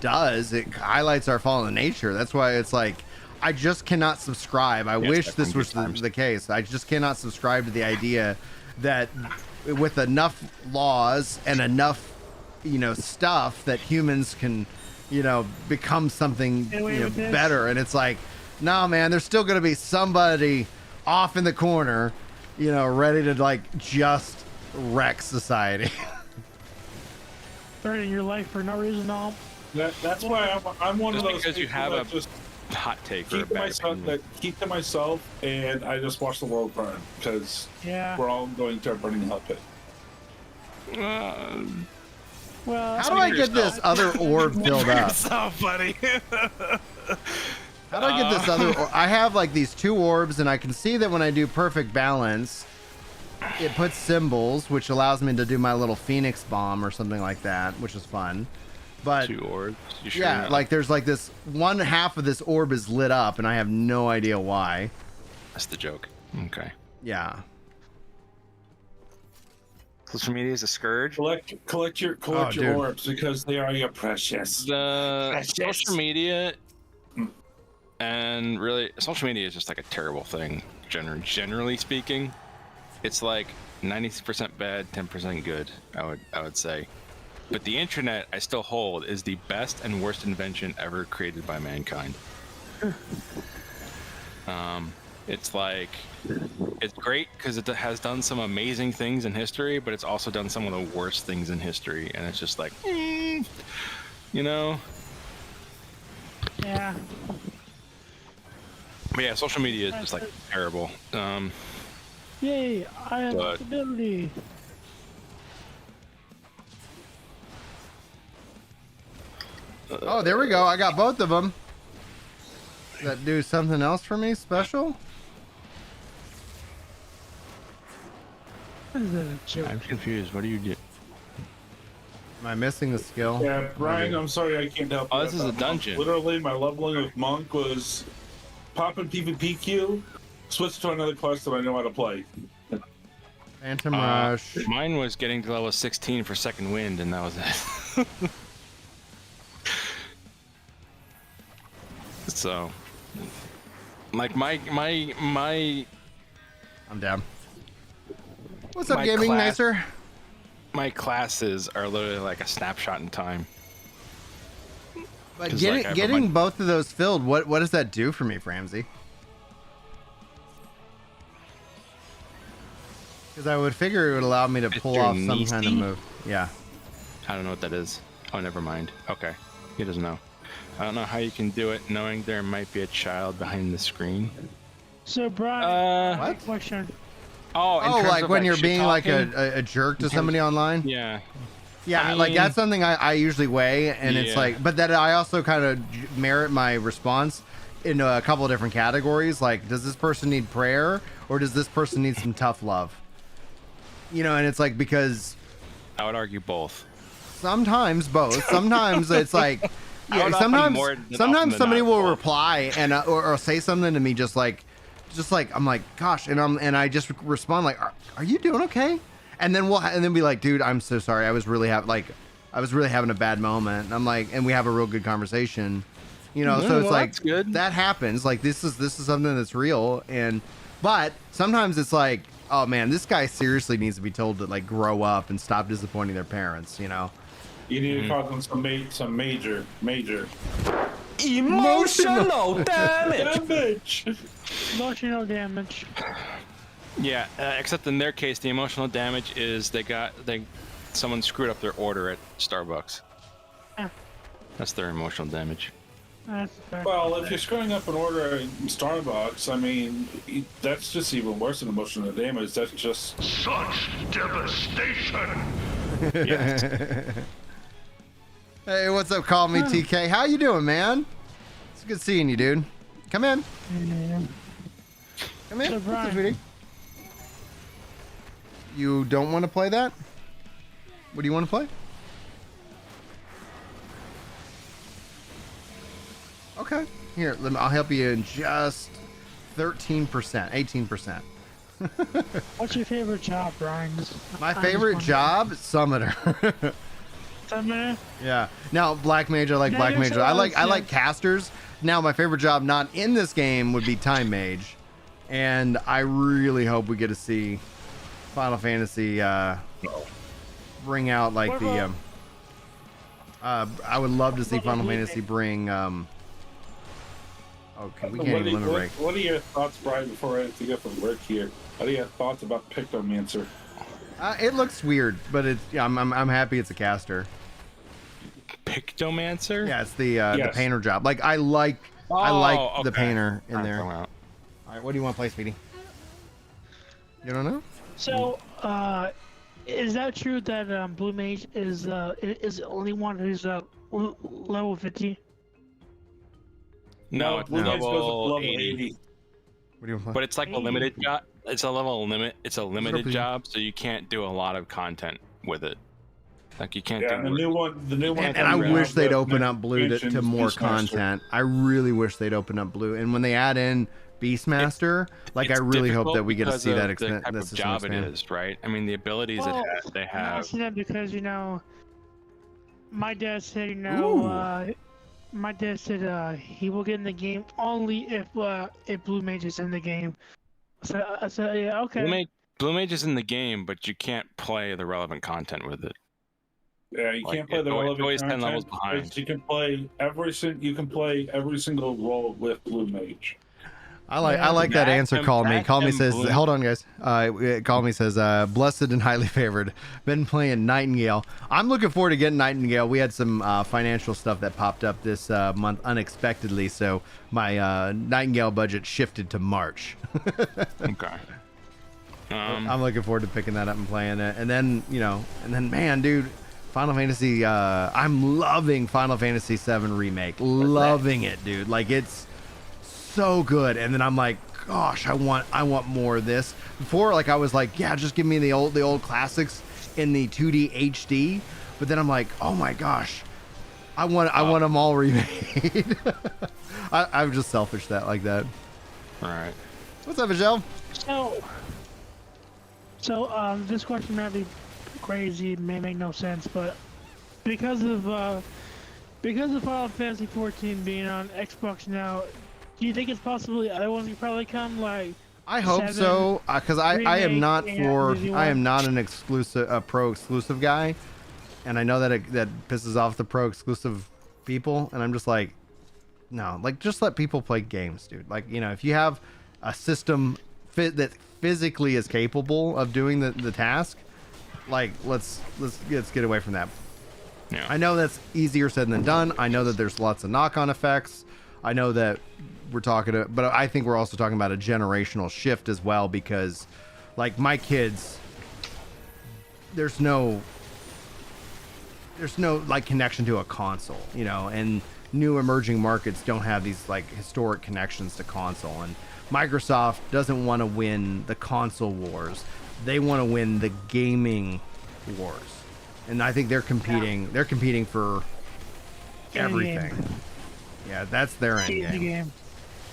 does, it highlights our fallen nature. That's why it's like I just cannot subscribe. I Yes, wish that's this been was good times. the case. I just cannot subscribe to the idea that with enough laws and enough, you know, stuff that humans can, you know, become something, Get away you know, with this. better. And it's like, no, man, there's still gonna be somebody off in the corner, you know, ready to like just wreck society. Threatening your life for no reason at all. That's why I'm one Just of those because you people have that a just hot take or a keep to bad myself, opinion. keep to myself, and I just watch the world burn because Yeah. we're all going to a burning hell pit. Well, How do I get this other orb filled up? so funny. How do I get this other? I have like these 2 orbs, and I can see that when I do perfect balance, it puts symbols, which allows me to do my little Phoenix bomb or something like that, which is fun. But 2 orbs. You sure yeah, not? like there's like this one half of this orb is lit up, and I have no idea why. That's the joke. Okay. Yeah. Social media is a scourge. Collect your dude. orbs because they are your precious. The Precious. social media and really social media is just like a terrible thing. Generally speaking, it's like 90% bad, 10% good. I would say. But the internet, I still hold, is the best and worst invention ever created by mankind. It's like, it's great because it has done some amazing things in history, but it's also done some of the worst things in history. And it's just like, you know? yeah. But yeah, social media is just like terrible. Yay, I have But- ability. Oh, there we go. I got both of them. Does that do something else for me special? What is that, a joke? I'm confused. What do you do? Am I missing the skill? Yeah, Brian, I'm sorry I can't help Oh, you this with is a that. dungeon. Literally, my leveling of monk was popping PvP queue, switch to another class that I know how to play. Phantom Rush. Mine was getting to level 16 for Second Wind, and that was it. So, like my I'm down. What's up, My gaming class- nicer? my classes are literally like a snapshot in time. But 'Cause, getting like, I have a getting bunch- both of those filled, what does that do for me, Framsy? Because I would figure it would allow me to pull Mr. off some kind of Neesty? move. Yeah. I don't know what that is. Oh, never mind. Okay, he doesn't know. I don't know how you can do it, knowing there might be a child behind the screen. So, Brian, What? question. Oh, in Oh, terms like of, when you're being like shit-talking? a jerk to terms- somebody online? Yeah. Yeah, I like mean- that's something I usually weigh, and it's Yeah. like, but that I also kind of merit my response in a couple of different categories. Like, does this person need prayer, or does this person need some tough love? You know, and it's like, because I would argue both. sometimes both. Sometimes it's like, I yeah. would often Sometimes more than often sometimes than somebody not will both. reply and or say something to me just like I'm like, gosh, and I just respond like, are you doing okay? And then be like, dude, I'm so sorry. I was really having a bad moment. And I'm like, and we have a real good conversation, you know. Yeah, So it's well, like that's good. that happens. Like this is something that's real. But sometimes it's like, oh man, this guy seriously needs to be told to like grow up and stop disappointing their parents, you know. You need to cause them some major. Emotional damage. Damage. Emotional damage. Yeah, except in their case, the emotional damage is someone screwed up their order at Starbucks. Yeah. That's their emotional damage. That's fair. Well, if you're screwing up an order at Starbucks, I mean, that's just even worse than emotional damage. That's just Such devastation. Yes. Hey, what's up? Call me TK. How you doing, man? It's good seeing you, dude. Come in. Yeah. Come in. So, What's up, Brian. sweetie? You don't want to play that? What do you want to play? Okay. Here, I'll help you in just 13%, 18%. What's your favorite job, Brian? My favorite job, Summoner. Summoner? Yeah. Now, Black Mage, I like Yeah, Black you're Mage. so I like honest, casters. Now, my favorite job not in this game would be Time Mage. And I really hope we get to see Final Fantasy bring out like What the I would love to see What Final about Fantasy bring okay, we can't What even limit break. what are your thoughts, Brian, before I have to get from work here? What are your thoughts about Pictomancer? It looks weird, but it's I'm happy it's a caster. Pictomancer? Yeah, it's the Yes. painter job. Like I like the okay. painter in Alright, there. throw 'em out. All right, what do you want to play, Speedy? You don't know? So, is that true that Blue Mage is the only one who's level 50? No, it's Blue Mage goes up to level level 80. 80. What do you want to play? But it's like a limited job. It's a level limit. It's a limited please? job, so you can't do a lot of content with it. Like you can't Yeah, do. the new one. And I wish they'd open up Blue to expansion more Beastmaster. content. I really wish they'd open up Blue. And when they add in Beastmaster, like I It's really hope difficult that we get to because see of that the expand. type That of system job it expand. is, right? I mean, the abilities Well, they I'm have. asking that because my dad said my dad said he will get in the game only if Blue Mage is in the game. So I said, yeah, okay. Blue Mage is in the game, but you can't play the relevant content with it. Yeah, you Like, can't play it's the always- relevant always 10 content, levels but behind. You can play every single role with Blue Mage. I like that answer. Call me says, Blue. hold on guys. Call me says, blessed and highly favored. Been playing Nightingale. I'm looking forward to getting Nightingale. We had some financial stuff that popped up this month unexpectedly, so my Nightingale budget shifted to March. Okay. I'm looking forward to picking that up and playing it. And then, man, dude, Final Fantasy, I'm loving Final Fantasy VII Remake. Loving it, dude. Like, it's so good. And then I'm like, gosh, I want more of this. Before, like, I was like, yeah, just give me the old classics in the 2D HD. But then I'm like, oh my gosh, I want them all remade. I'm just selfish like that. Right. What's up, Michelle? So, this question might be crazy, may make no sense, but because of Final Fantasy 14 being on Xbox now, do you think it's possible the other ones could probably come, like? I hope 7, so, because I am not remake, for and I am not an pro exclusive guy, and I know that that pisses off the pro exclusive people, and I'm just like, no, like just let people play games, dude. Like, you know, if you have a system that physically is capable of doing the task, like let's get away from that. Yeah. I know that's easier said than done. I know that there's lots of knock-on effects. I know that we're talking but I think we're also talking about a generational shift as well, because like my kids, there's no like connection to a console, you know, and new emerging markets don't have these like historic connections to console, and Microsoft doesn't want to win the console wars. They want to win the gaming wars. And I think they're competing. Yeah. They're competing for everything. Yeah, that's their end game.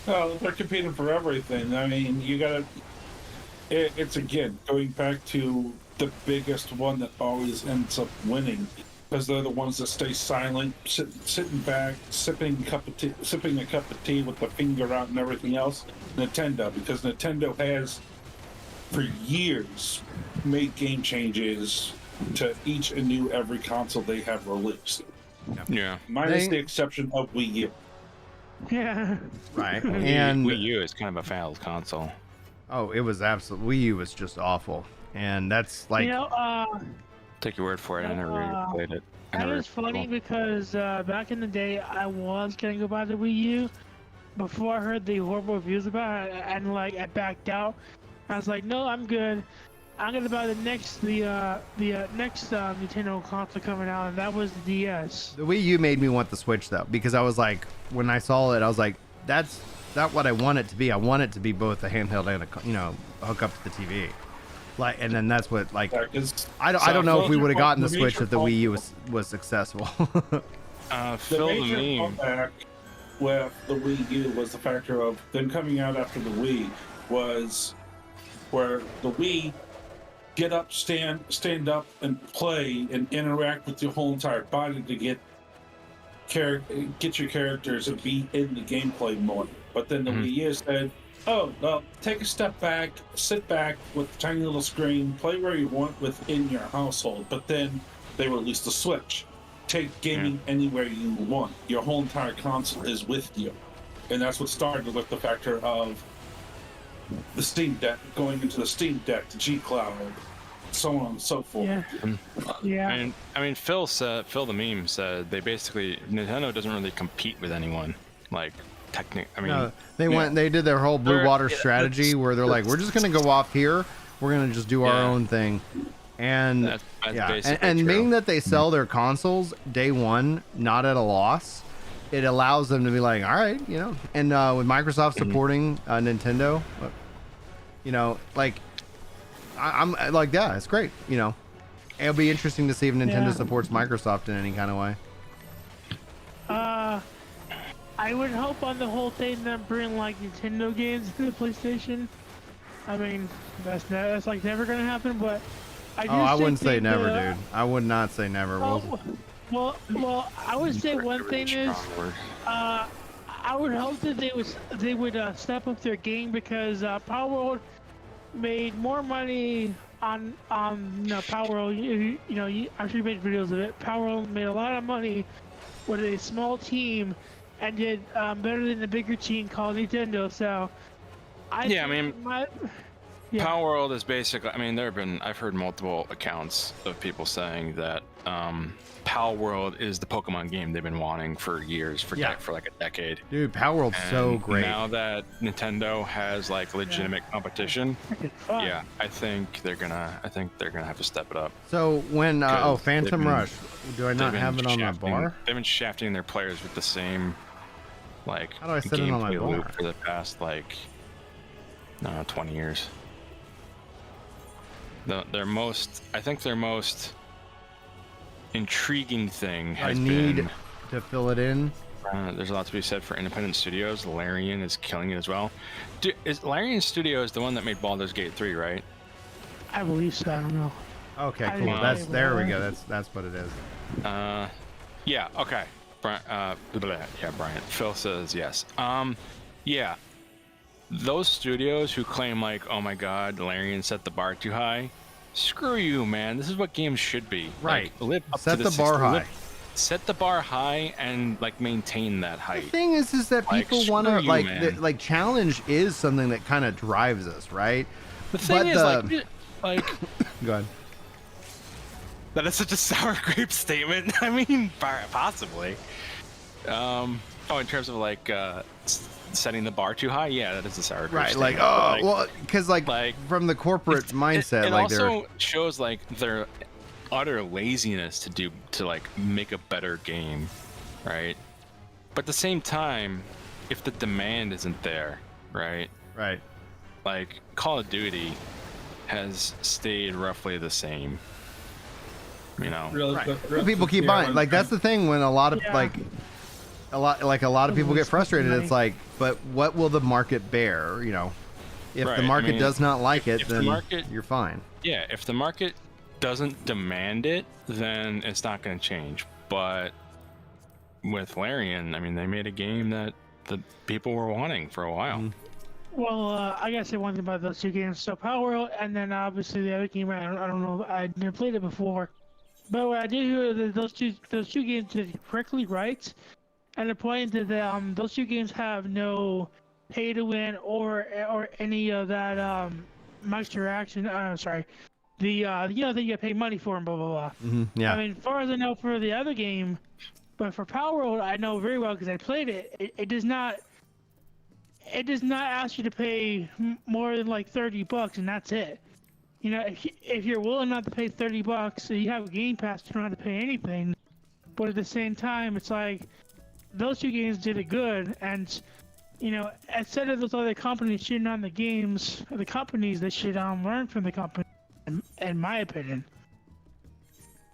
Well, they're competing for everything. I mean, you gotta. It's again going back to the biggest one that always ends up winning, because they're the ones that stay silent, sitting back, sipping a cup of tea with the finger out and everything else. Nintendo, because Nintendo has, for years, made game changes to each and every console they have released. Yeah. Minus the exception of Wii U. Yeah. Right. And Wii U is kind of a failed console. Oh, it was absolutely. Wii U was just awful, and that's like. You know, take your word for it. I never really played it. That was funny because back in the day, I was gonna go buy the Wii U before I heard the horrible reviews about it, and like I backed out. I was like, no, I'm good. I'm gonna buy the next Nintendo console coming out, and that was the DS. The Wii U made me want the Switch though, because I was like, when I saw it, I was like, that's not what I want it to be. I want it to be both a handheld and a hook up to the TV. Like, and then that's what like. I don't know if we would have gotten the Switch if the Wii U was successful. Phil the major comeback with the Wii U was the factor of them coming out after the Wii was where the Wii get up, stand up, and play and interact with your whole entire body to get your characters and be in the gameplay mode. But then the Wii U said, "Oh, well, take a step back, sit back with a tiny little screen, play where you want within your household." But then they released the Switch. Take gaming anywhere you want. Your whole entire console is with you, and that's what started with the factor of the Steam Deck going into the Steam Deck, the G Cloud, so on and so forth. Yeah. I mean, Phil the meme said they basically Nintendo doesn't really compete with anyone. Like I mean, no, they did their whole blue water strategy where they're like, we're just gonna go off here. We're gonna just do our own thing. And that's and being that they sell their consoles day one, not at a loss, it allows them to be like, all right, you know. And with Microsoft supporting Nintendo, you know, like I'm like, yeah, it's great. You know, it'll be interesting to see if Nintendo supports Microsoft in any kind of way. I would hope on the whole thing that bring like Nintendo games to the PlayStation. I mean, that's like never gonna happen, but. I wouldn't say never, dude. I would not say never. Well, I would say one thing is, I would hope that they would step up their game, because Power World made more money on Power World. You know, I'm sure you made videos of it. Power World made a lot of money with a small team and did better than the bigger team called Nintendo. So, Power World is basically, I mean, I've heard multiple accounts of people saying that Power World is the Pokemon game they've been wanting for years, for like a decade. Dude, Power World's so great. Now that Nintendo has like legitimate competition, I think they're gonna have to step it up. So when Phantom Rush, do I not have it on my bar? They've been shafting their players with the same like how do I set it on my bar? Loop for the past 20 years. Their most intriguing thing has been to fill it in. There's a lot to be said for independent studios. Larian is killing it as well. Is Larian Studios the one that made Baldur's Gate 3, right? I believe so. I don't know. Okay, I cool. didn't There we play go. That's what it is. Yeah. Okay. Yeah, Brian. Phil says yes. Yeah. Those studios who claim like, oh my God, Larian set the bar too high. Screw you, man. This is what games should be. Right. Like, live up Set to the bar high. Set the bar high and like maintain that height. The thing is that Like, people want to screw you, man. like challenge is something that kind of drives us, right? The thing is, like Go ahead. that is such a sour grape statement. I mean, possibly. In terms of like setting the bar too high, yeah, that is a sour grape Right, statement. like, well, because like from the corporate mindset, it like also shows like their utter laziness to like make a better game, right? But at the same time, if the demand isn't there, right? right. Like Call of Duty has stayed roughly the same. You know, Well, people keep buying. Like that's the thing when a lot of a lot of people get frustrated. It's like, but what will the market bear? You know, if the market does not like it, then you're fine. Yeah, if the market doesn't demand it, then it's not going to change. But with Larian, I mean, they made a game that the people were wanting for a while. Well, I gotta say one thing about those two games. So Power World, and then obviously the other game. I don't know. I never played it before, but what I did hear that those two games did correctly right, and the point is that those two games have no pay to win or any of that microtransaction. Sorry, the that you get paid money for and blah blah blah. Yeah. I mean, as far as I know for the other game, but for Power World, I know very well because I played it. It does not ask you to pay more than like $30, and that's it. You know, if you're willing not to pay $30, so you have a Game Pass, you don't have to pay anything. But at the same time, it's like those two games did it good, and you know, instead of those other companies shitting on the games, the companies they should learn from the company, in my opinion.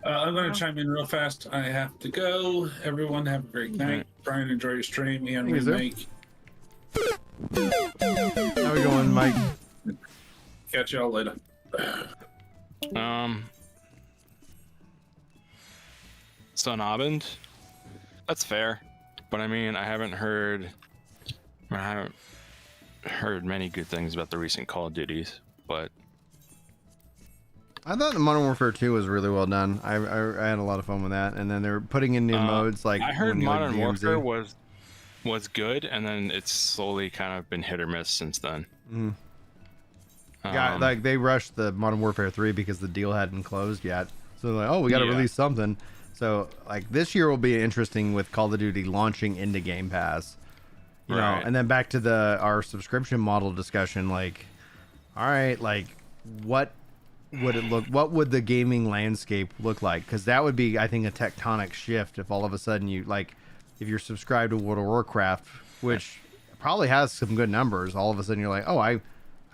I'm going to chime in real fast. I have to go. Everyone have a great night. Try and enjoy your stream and Thank you, remake. How we going, Mike? Catch y'all later. Son Abend, that's fair, but I mean, I haven't heard many good things about the recent Call of Duties, but I thought the Modern Warfare 2 was really well done. I had a lot of fun with that, and then they're putting in new modes like I heard Modern DMZ. Warfare was good, and then it's slowly kind of been hit or miss since then. Yeah, like they rushed the Modern Warfare 3 because the deal hadn't closed yet. So they're like, oh, we got to release something. So like this year will be interesting with Call of Duty launching into Game Pass. You know, and then back to our subscription model discussion. Like, all right, like what would it look? What would the gaming landscape look like? Because that would be, I think, a tectonic shift if all of a sudden you like, if you're subscribed to World of Warcraft, which probably has some good numbers, all of a sudden you're like, oh, I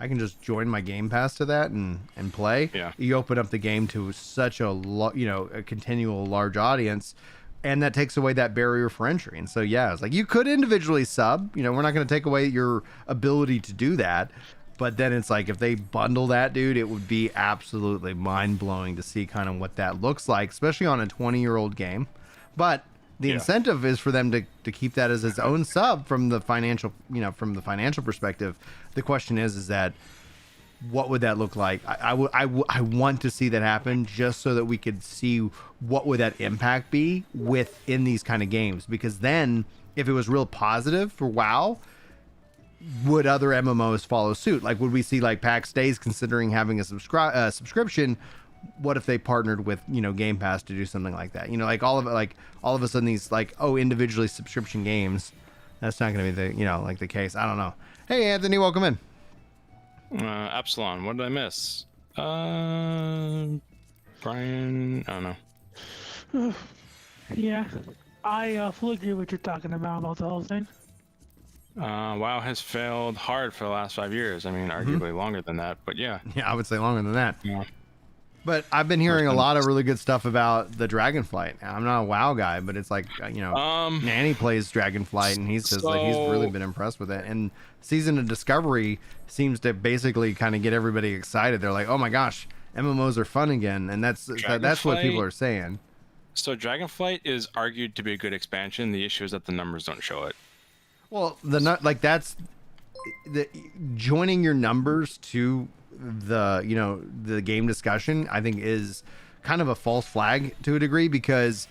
can just join my Game Pass to that and play. Yeah. You open up the game to such a a continual large audience, and that takes away that barrier for entry. And so yeah, it's like you could individually sub. You know, we're not going to take away your ability to do that, but then it's like if they bundle that, dude, it would be absolutely mind blowing to see kind of what that looks like, especially on a 20-year-old game. But the incentive is for them to keep that as its own sub from the financial, perspective. The question is that what would that look like? I want to see that happen just so that we could see what would that impact be within these kind of games. Because then if it was real positive for WoW, would other MMOs follow suit? Like, would we see like PAX Days considering having a subscription? What if they partnered with Game Pass to do something like that? Like all of a sudden these like individually subscription games. That's not going to be the the case. I don't know. Hey Anthony, welcome in. Epsilon, what did I miss? Brian, I don't know. Yeah, I fully agree with what you're talking about the whole thing. WoW has failed hard for the last 5 years. I mean, arguably longer than that, but yeah. Yeah, I would say longer than that. Yeah. But I've been hearing a lot of really good stuff about the Dragonflight. I'm not a WoW guy, but it's like, you know, Nanny plays Dragonflight, and he says like he's really been impressed with it. And Season of Discovery seems to basically kind of get everybody excited. They're like, oh my gosh, MMOs are fun again, and that's what people are saying. So Dragonflight is argued to be a good expansion. The issue is that the numbers don't show it. Well, that's the joining your numbers to the game discussion, I think, is kind of a false flag to a degree, because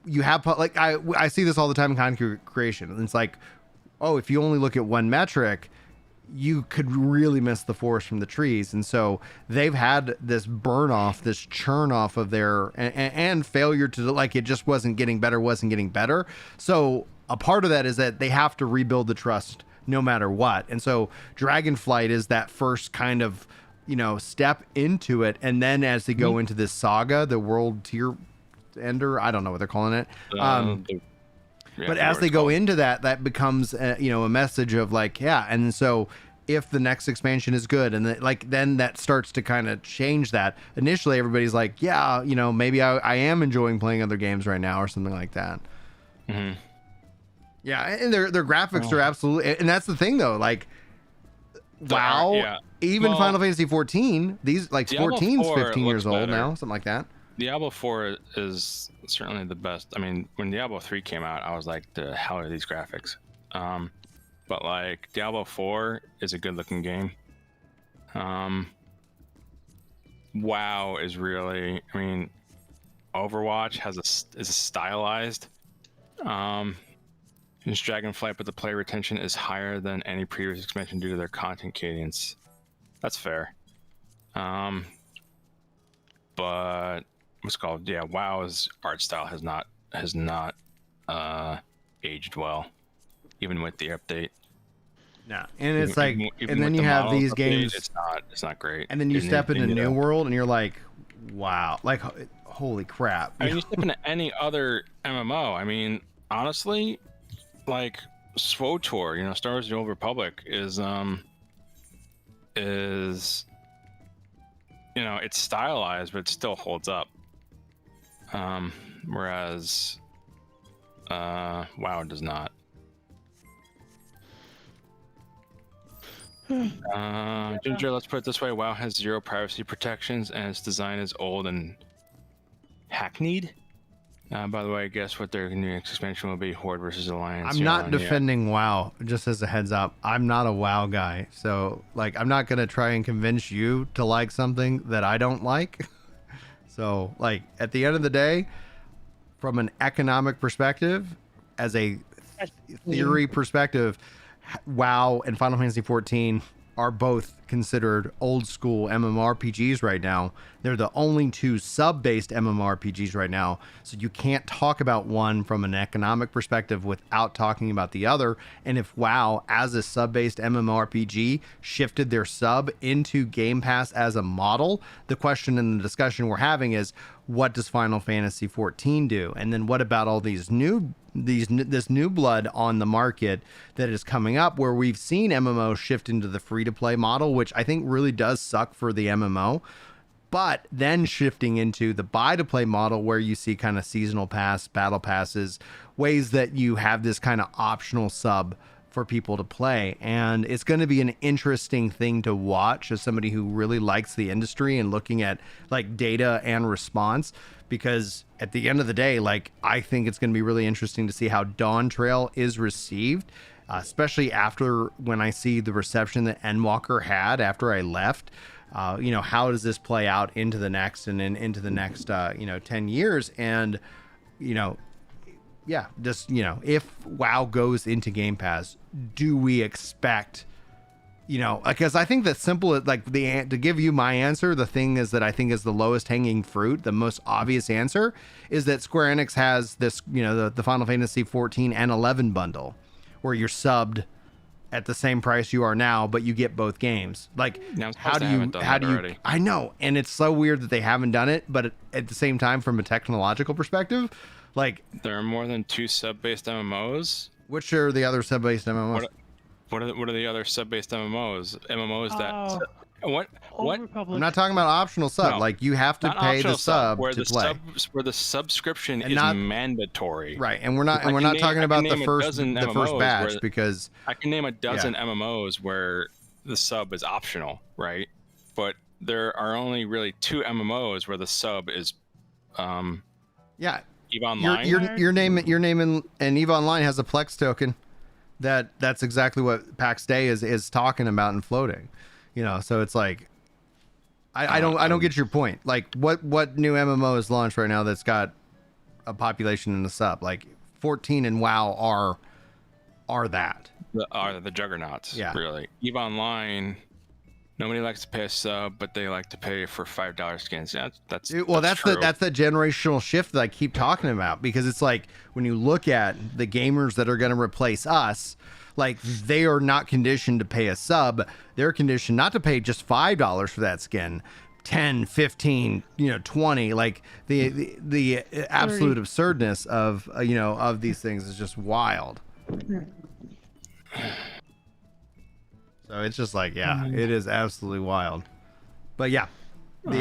you have like I see this all the time in content creation. It's like, oh, if you only look at one metric, you could really miss the forest from the trees. And so they've had this burn off, this churn off of their and failure to, like, it just wasn't getting better. So a part of that is that they have to rebuild the trust no matter what. And so Dragonflight is that first kind of, step into it. And then as they go into this saga, the world tier ender, I don't know what they're calling it. But as they go into that becomes a message of like, yeah. And so if the next expansion is good, and then that starts to kind of change that. Initially, everybody's like, yeah, maybe I am enjoying playing other games right now or something like that. Mm-hmm. Yeah, and their graphics are absolutely, and that's the thing though, like, WoW, even Final Fantasy 14, these like 14's 15 years old now, something like that. Diablo 4 is certainly the best. I mean, when Diablo 3 came out, I was like, the hell are these graphics? But like Diablo 4 is a good looking game. WoW is really, I mean, Overwatch is stylized. It's Dragonflight, but the player retention is higher than any previous expansion due to their content cadence. That's fair. But what's it called? Yeah, WoW's art style has not aged well, even with the update. No, and it's even and then you have these games. It's not great. And then you step into New World, and you're like, wow, like, holy crap. I mean, you step into any other MMO. I mean, honestly, like SWTOR, Star Wars: The Old Republic is it's stylized, but it still holds up. Whereas WoW does not. Ginger, let's put it this way: WoW has 0 privacy protections, and its design is old and hackneyed. By the way, guess what their new expansion will be? Horde versus Alliance. I'm not defending WoW, just as a heads up. I'm not a WoW guy, so like I'm not gonna try and convince you to like something that I don't like. So like at the end of the day, from an economic perspective, as a theory perspective, WoW and Final Fantasy 14 are both considered old school MMORPGs right now. They're the only 2 sub-based MMORPGs right now. So you can't talk about one from an economic perspective without talking about the other. And if WoW, as a sub-based MMORPG, shifted their sub into Game Pass as a model, the question in the discussion we're having is, what does Final Fantasy 14 do? And then what about all this new blood on the market that is coming up, where we've seen MMO shift into the free-to-play model, which I think really does suck for the MMO, but then shifting into the buy-to-play model, where you see kind of seasonal pass, battle passes, ways that you have this kind of optional sub for people to play. And it's going to be an interesting thing to watch as somebody who really likes the industry and looking at like data and response, because at the end of the day, like, I think it's going to be really interesting to see how Dawn Trail is received, especially after when I see the reception that Endwalker had after I left. How does this play out into the next and then into the next 10 years? And if WoW goes into Game Pass, do we expect, because I think that simple, like, to give you my answer, the thing is that I think is the lowest hanging fruit, the most obvious answer is that Square Enix has this, the Final Fantasy 14 and 11 bundle, where you're subbed at the same price you are now, but you get both games. Like, how do you, I know. And it's so weird that they haven't done it, but at the same time, from a technological perspective, like, there are more than 2 sub-based MMOs. Which are the other sub-based MMOs? What are the other sub-based MMOs? MMOs that What? Old What? Republic. I'm not talking about optional sub. No, like you have to Not pay optional the sub where to the play. where the subscription And is not- mandatory. Right, and we're not I can talking I about can the name a first dozen MMOs batch where- because I can name a dozen MMOs where the sub is optional, right? But there are only really 2 MMOs where the sub is yeah, EVE Online. your name and EVE Online has a Plex token. That's exactly what PAX Day is talking about and floating. You know, so it's like I don't get your point. Like what new MMO is launched right now that's got a population in the sub? Like 14 and WoW are that. The juggernauts. Yeah. Really. EVE Online. Nobody likes to pay a sub, but they like to pay for $5 skins. Yeah, that's Dude, well, that's true. the generational shift that I keep talking about, because it's like when you look at the gamers that are going to replace us, like they are not conditioned to pay a sub. They're conditioned not to pay just $5 for that skin, 10, 15, 20. Like the absolute absurdness of of these things is just wild. So it's just like, yeah, it is absolutely wild. But yeah, but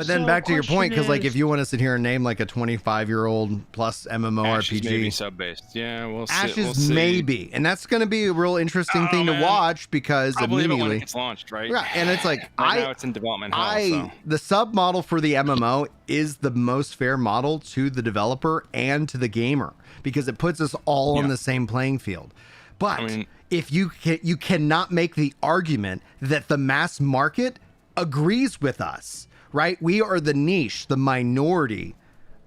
then So back to your point, because like question if you want to sit here and name like a 25-year-old plus Ashes MMORPG, maybe sub-based. Yeah, we'll see. Ashes we'll see. maybe, and that's going to be a real interesting thing to man. watch, because I'll believe it when it immediately, gets launched, right? yeah, and it's like Right now it's in development hell. So. the sub model for the MMO is the most fair model to the developer and to the gamer, because it puts us all on Yeah. the same playing field. But I mean- if you cannot make the argument that the mass market agrees with us, right? We are the niche, the minority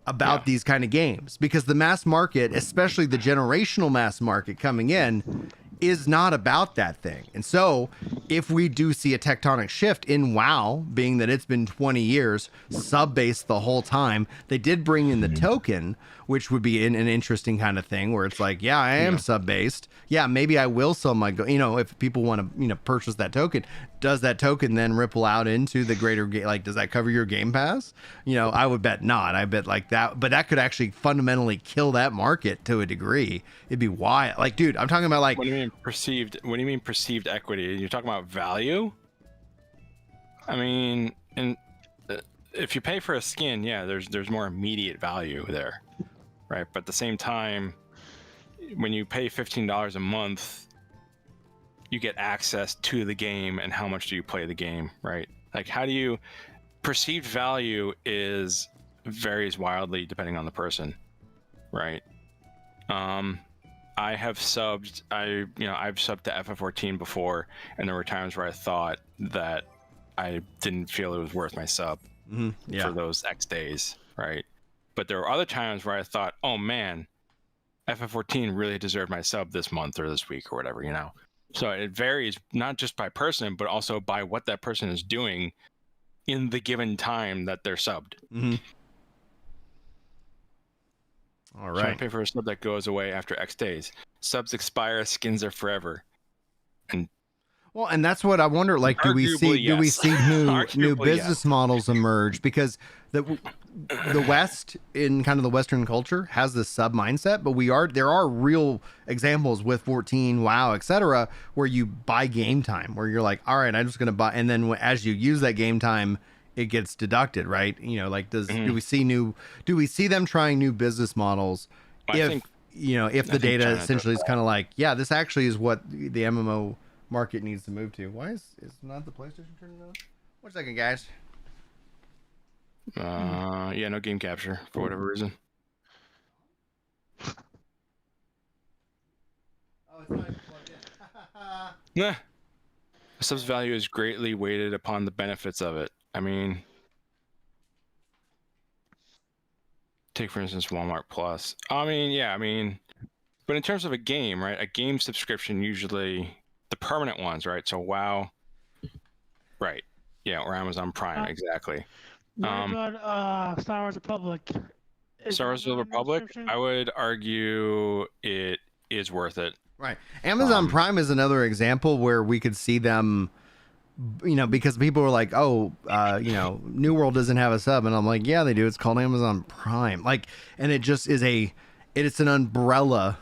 about Yeah. these kind of games, because the mass market, especially the generational mass market coming in, is not about that thing. And so if we do see a tectonic shift in WoW, being that it's been 20 years sub-based the whole time, they did bring in the token, which would be an interesting kind of thing where it's like, yeah, I am sub-based. Yeah, maybe I will sell my, if people want to, purchase that token, does that token then ripple out into the greater game? Like, does that cover your Game Pass? I would bet not. I bet like that, but that could actually fundamentally kill that market to a degree. It'd be wild. Like, dude, I'm talking about like, What do you mean perceived? What do you mean perceived equity? You're talking about value? I mean, if you pay for a skin, yeah, there's more immediate value there, right? But at the same time, when you pay $15 a month, you get access to the game, and how much do you play the game, right? Like, how do you perceived value varies wildly depending on the person, right? I have subbed. I've subbed to FF14 before, and there were times where I thought that I didn't feel it was worth my sub for those X days, right? But there were other times where I thought, oh man, FF14 really deserved my sub this month or this week or whatever, So it varies not just by person, but also by what that person is doing in the given time that they're subbed. all So I right. pay for a sub that goes away after X days. Subs expire, skins are forever. And Well, and that's what I wonder. Like, do we see yes. new Arguably, business models emerge? Because the West, in kind of the Western culture, has this sub mindset, but there are real examples with 14, WoW, etc., where you buy game time, where you're like, all right, I'm just going to buy, and then as you use that game time, it gets deducted, right? Like, do we see them trying new business models? If the data essentially is kind of like, yeah, this actually is what the MMO market needs to move to. Why is not the PlayStation turning on? 1 second, guys. no game capture for whatever reason. Oh, it's not even plugged in. Nah. Subs value is greatly weighted upon the benefits of it. I mean, take for instance Walmart Plus. But in terms of a game, right? A game subscription, usually the permanent ones, right? So WoW, right? Yeah, or Amazon Prime, exactly. What about Star Wars Republic? Star Wars The Republic, I would argue it is worth it. Right. Amazon Prime is another example where we could see them, because people were like, oh, New World doesn't have a sub. And I'm like, yeah, they do. It's called Amazon Prime. Like, and it just is it's an umbrella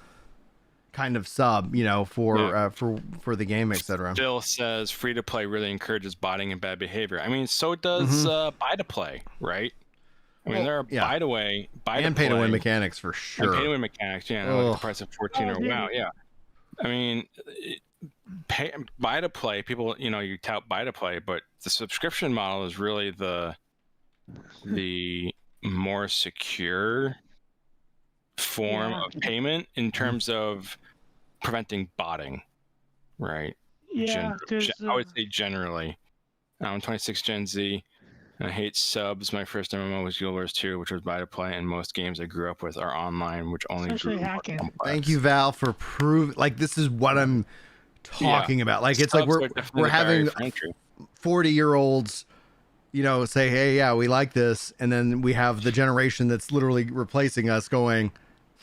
kind of sub, you know, for the game, etc. Bill says free to play really encourages botting and bad behavior. I mean, so does buy to play, right? I mean, there are buy to and pay to win mechanics for sure. And pay to win mechanics, yeah, like the price of 14 or WoW, yeah. I mean, buy to play, people, you know, you tout buy to play, but the subscription model is really the more secure form of payment in terms of preventing botting, right? Yeah, I would say generally. I'm 26 Gen Z. I hate subs. My first MMO was Guild Wars 2, which was buy to play, and most games I grew up with are online, which only grew more complex. Thank you, Val, for proving. Like, this is what I'm talking about. Like, it's like we're having 40-year-olds, you know, say, hey, yeah, we like this, and then we have the generation that's literally replacing us going,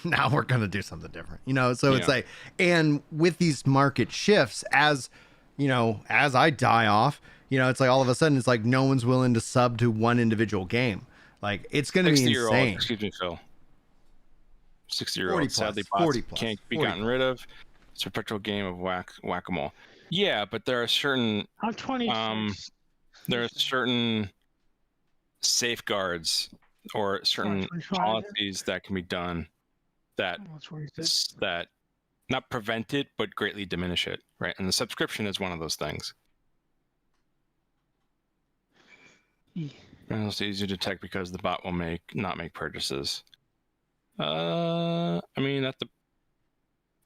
now we're gonna do something different, you know. So it's like, and with these market shifts, as you know, as I die off, you know, it's like all of a sudden it's like no one's willing to sub to one individual game. Like, it's going to be insane. Excuse me, Phil. 60-year-old, sadly, bots can't be gotten rid of. It's a perpetual game of whack-a-mole. Yeah, but there are certain I'm 26. There are certain safeguards or certain policies that can be done that not prevent it but greatly diminish it, right? And the subscription is one of those things. And it's easy to detect because the bot will not make purchases. I mean,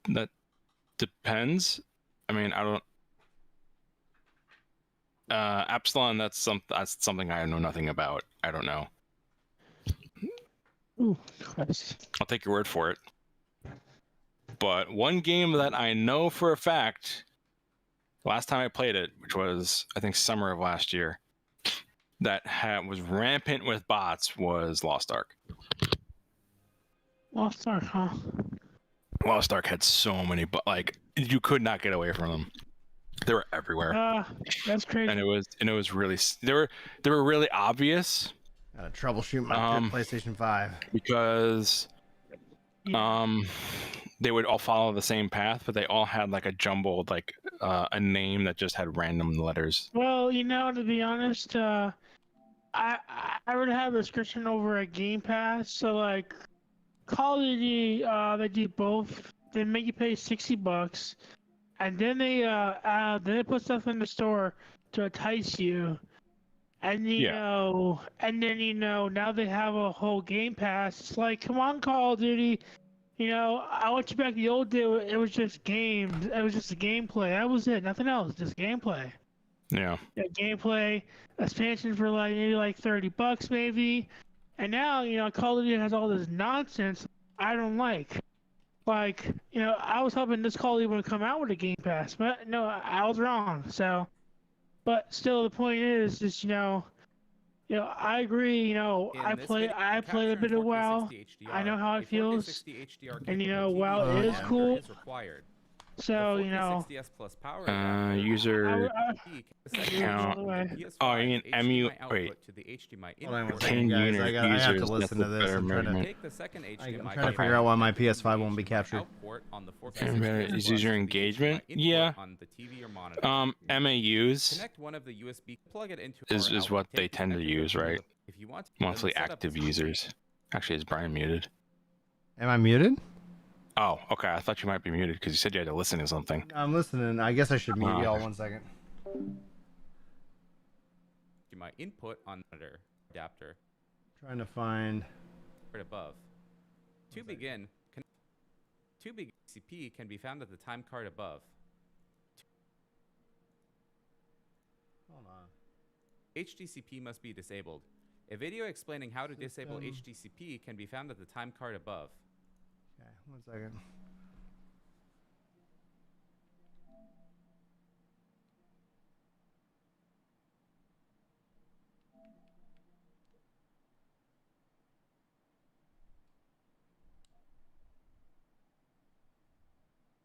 that depends. I mean, I don't. Absalon, that's something I know nothing about. I don't know. Ooh, Christ. I'll take your word for it. But one game that I know for a fact, last time I played it, which was I think summer of last year, that was rampant with bots, was Lost Ark. Lost Ark, huh? Lost Ark had so many, but like you could not get away from them. They were everywhere. That's crazy. And it was really they were really obvious. Troubleshoot my PlayStation 5 because they would all follow the same path, but they all had like a jumbled a name that just had random letters. Well, you know, to be honest, I would have a subscription over a Game Pass. So like Call of Duty, they do both. They make you pay $60, and then they put stuff in the store to entice you. And you know, and then you know, now they have a whole Game Pass. It's like, come on, Call of Duty. You know, I want you back the old day. It was just games. It was just the gameplay. That was it. Nothing else. Just gameplay. Yeah. Gameplay expansion for maybe $30 maybe. And now, you know, Call of Duty has all this nonsense I don't like. Like, you know, I was hoping this Call of Duty would come out with a Game Pass, but no, I was wrong. So, but still, the point is, you know, I agree. You know, I played a bit of WoW. I know how it feels, and you know, WoW is cool. So, you know, user count. Oh, I mean, MU. Wait. 10 guys, I have to listen to this. I'm trying to figure out why my PS5 won't be captured. Is user engagement? Yeah. MAUs is what they tend to use, right? Monthly active users. Actually, is Brian muted? Am I muted? Oh, okay. I thought you might be muted because you said you had to listen to something. I'm listening. I guess I should mute y'all 1 second. My input on the adapter. Trying to find right above. To begin CP can be found at the time card above. Hold on. HDCP must be disabled. A video explaining how to disable HDCP can be found at the time card above. Okay, 1 second.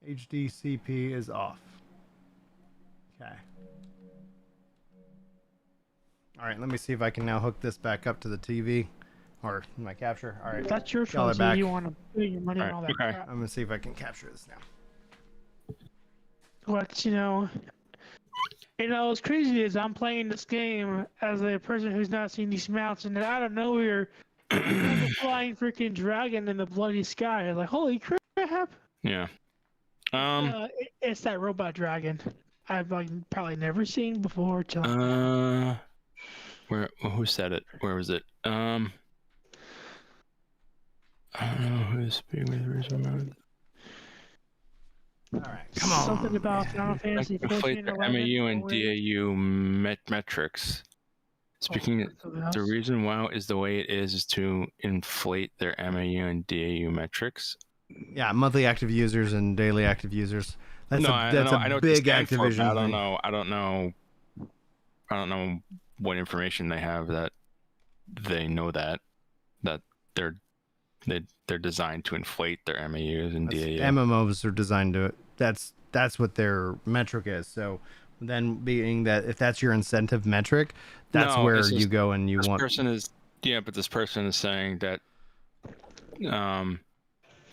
HDCP is off. Okay. All right, let me see if I can now hook this back up to the TV. Or my capture. All right. That's your phone, so you want to put your money on all that crap. I'm going to see if I can capture this now. But what's crazy is I'm playing this game as a person who's not seen these mounts, and then out of nowhere, there's a flying freaking dragon in the bloody sky. Like, holy crap! Yeah. It's that robot dragon I've probably never seen before. Who said it? Where was it? I don't know who's speaking with the original mode. All right, come on. Something about Final Fantasy Inflate 14, the 11, MAU and 08. DAU metrics. Speaking, the reason WoW is the way it is to inflate their MAU and DAU metrics. Yeah, monthly active users and daily active users. That's I know a big what they stand for, Activision but thing. I don't know what information they have that they know that they're designed to inflate their MAUs and DAU. MMOs are designed to. That's what their metric is. So then, being that if that's your incentive metric, that's where you go and you want. But this person is saying that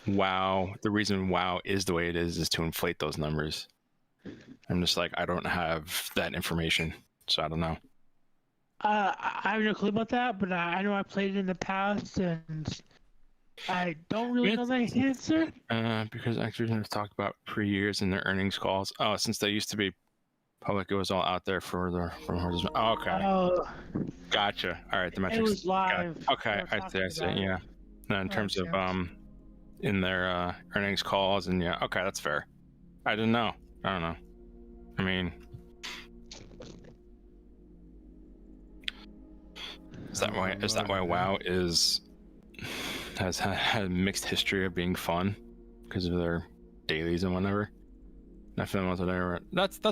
WoW, the reason WoW is the way it is to inflate those numbers. I'm just like, I don't have that information, so I don't know. I have no clue about that, but I know I played it in the past, and I don't really know that answer. Because Activision has talked about for years in their earnings calls. Oh, since they used to be public, it was all out there for the. Oh, okay. Gotcha. All right, the metrics. It was live. Okay, I see. Yeah. No, in terms of in their earnings calls, and yeah, okay, that's fair. I didn't know. I don't know. I mean, is that why WoW has had a mixed history of being fun because of their dailies and whatever? That's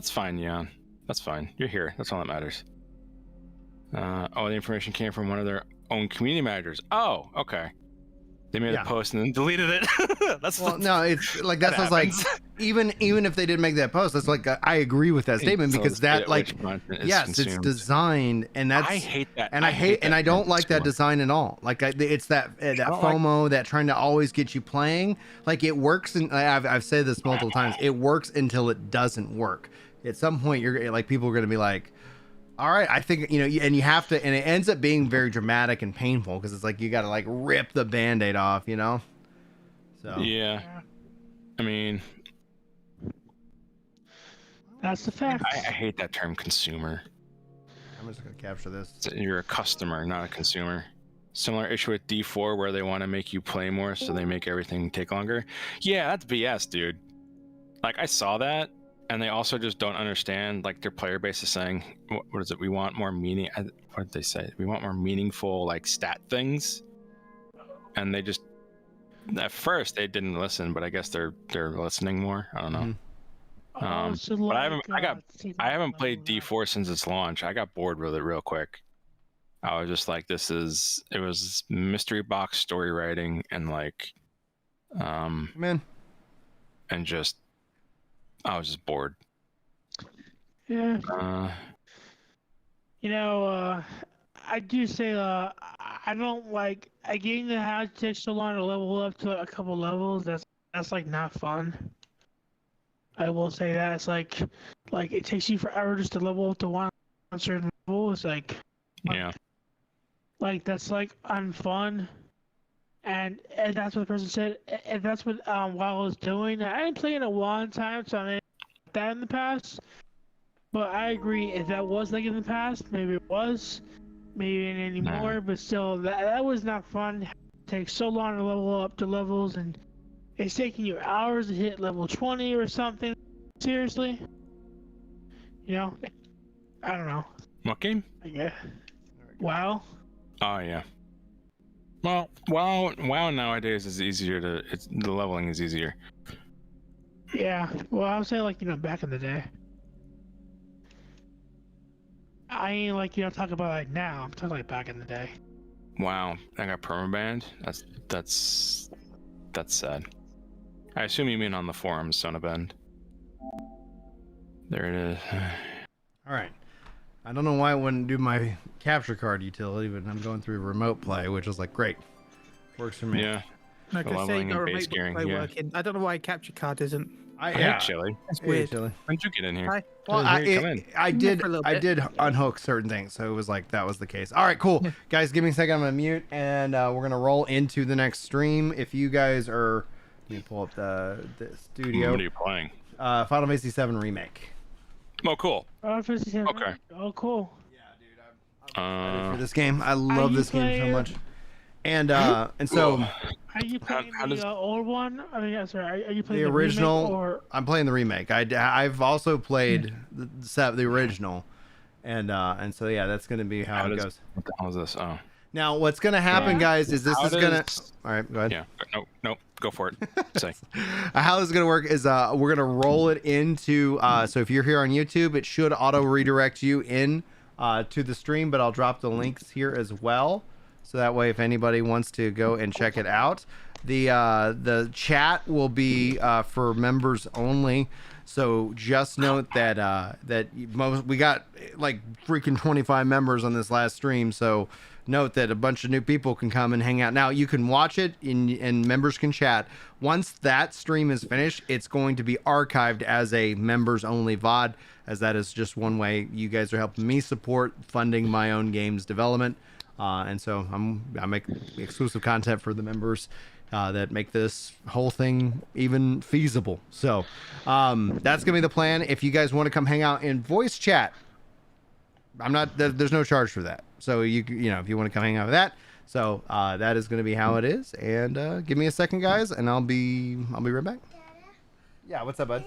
fine, yeah. That's fine. You're here. That's all that matters. The information came from one of their own community managers. Oh, okay. They made a post and then deleted it. No, it's like that's what's like. Even if they didn't make that post, that's like I agree with that statement because that it's designed and that's I hate that and I don't like that design at all. Like it's that FOMO that trying to always get you playing. Like it works, and I've said this multiple times. It works until it doesn't work. At some point, you're like people are going to be like, all right, I think, and you have to, and it ends up being very dramatic and painful because it's like you got to like rip the Band-Aid off, So yeah, I mean, that's the fact. I hate that term consumer. I'm just gonna capture this. You're a customer, not a consumer. Similar issue with D4 where they want to make you play more, so they make everything take longer. Yeah, that's BS, dude. Like I saw that. And they also just don't understand, like their player base is saying, what is it? We want more meaning. What did they say? We want more meaningful, like stat things. And they just, at first they didn't listen, but I guess they're listening more. I don't know. Mm-hmm. But I haven't played D4 since its launch. I got bored with it real quick. I was just like, it was mystery box story writing and like, and just. I was just bored. Yeah. I do say I don't like a game that has to take so long to level up to a couple levels. That's like not fun. I will say that it's like it takes you forever just to level up to one certain level. It's like that's like unfun. And that's what the person said, and that's what WoW is doing. I didn't play in a long time, so I didn't that in the past. But I agree, if that was like in the past, maybe it was, maybe ain't anymore. But still, that was not fun. It takes so long to level up to levels, and it's taking you hours to hit level 20 or something. Seriously, I don't know. What game? Yeah. WoW. Oh yeah. Well, WoW nowadays is easier the leveling is easier. Yeah, well, I would say back in the day. I ain't talking about now. I'm talking back in the day. Wow, I got permabanned. That's sad. I assume you mean on the forums, son of Bend. There it is. All right. I don't know why it wouldn't do my capture card utility, but I'm going through remote play, which is like great. Works for me. Yeah. Like I say, you got remote play working. I don't know why capture card isn't. Hey, Chili. Hey, Chili. When did you get in here? Hi. Well, Come in. I Been did there for a little I bit. did unhook certain things, so it was like that was the case. All right, cool, guys. Give me a second. I'm gonna mute, and we're gonna roll into the next stream. If you guys are, let me pull up the studio. What are you playing? Final Fantasy VII remake. Oh, cool. Okay. Oh, cool. For this game, I love you this game so playing- much. And so Are you playing how does- the old one? I mean, yeah, sorry. Are you playing the the remake original. or? I'm playing the remake. I've also played the original, and so yeah, that's gonna be how it goes. What the hell is this? Oh. Now, what's gonna happen, guys, is this How is gonna. does- All right, go ahead. Yeah. Nope. Go for it. Say. How this is gonna work is we're gonna roll it into so if you're here on YouTube, it should auto redirect you in to the stream, but I'll drop the links here as well, so that way if anybody wants to go and check it out, the chat will be for members only. So just note that we got like freaking 25 members on this last stream, so note that a bunch of new people can come and hang out. Now you can watch it and members can chat. Once that stream is finished, it's going to be archived as a members only VOD, as that is just one way you guys are helping me support funding my own games development. And so I make exclusive content for the members that make this whole thing even feasible. So that's gonna be the plan. If you guys want to come hang out in voice chat, there's no charge for that. So you know, if you want to come hang out with that, so that is going to be how it is. And give me a second, guys, and I'll be right back. Yeah, what's up, bud?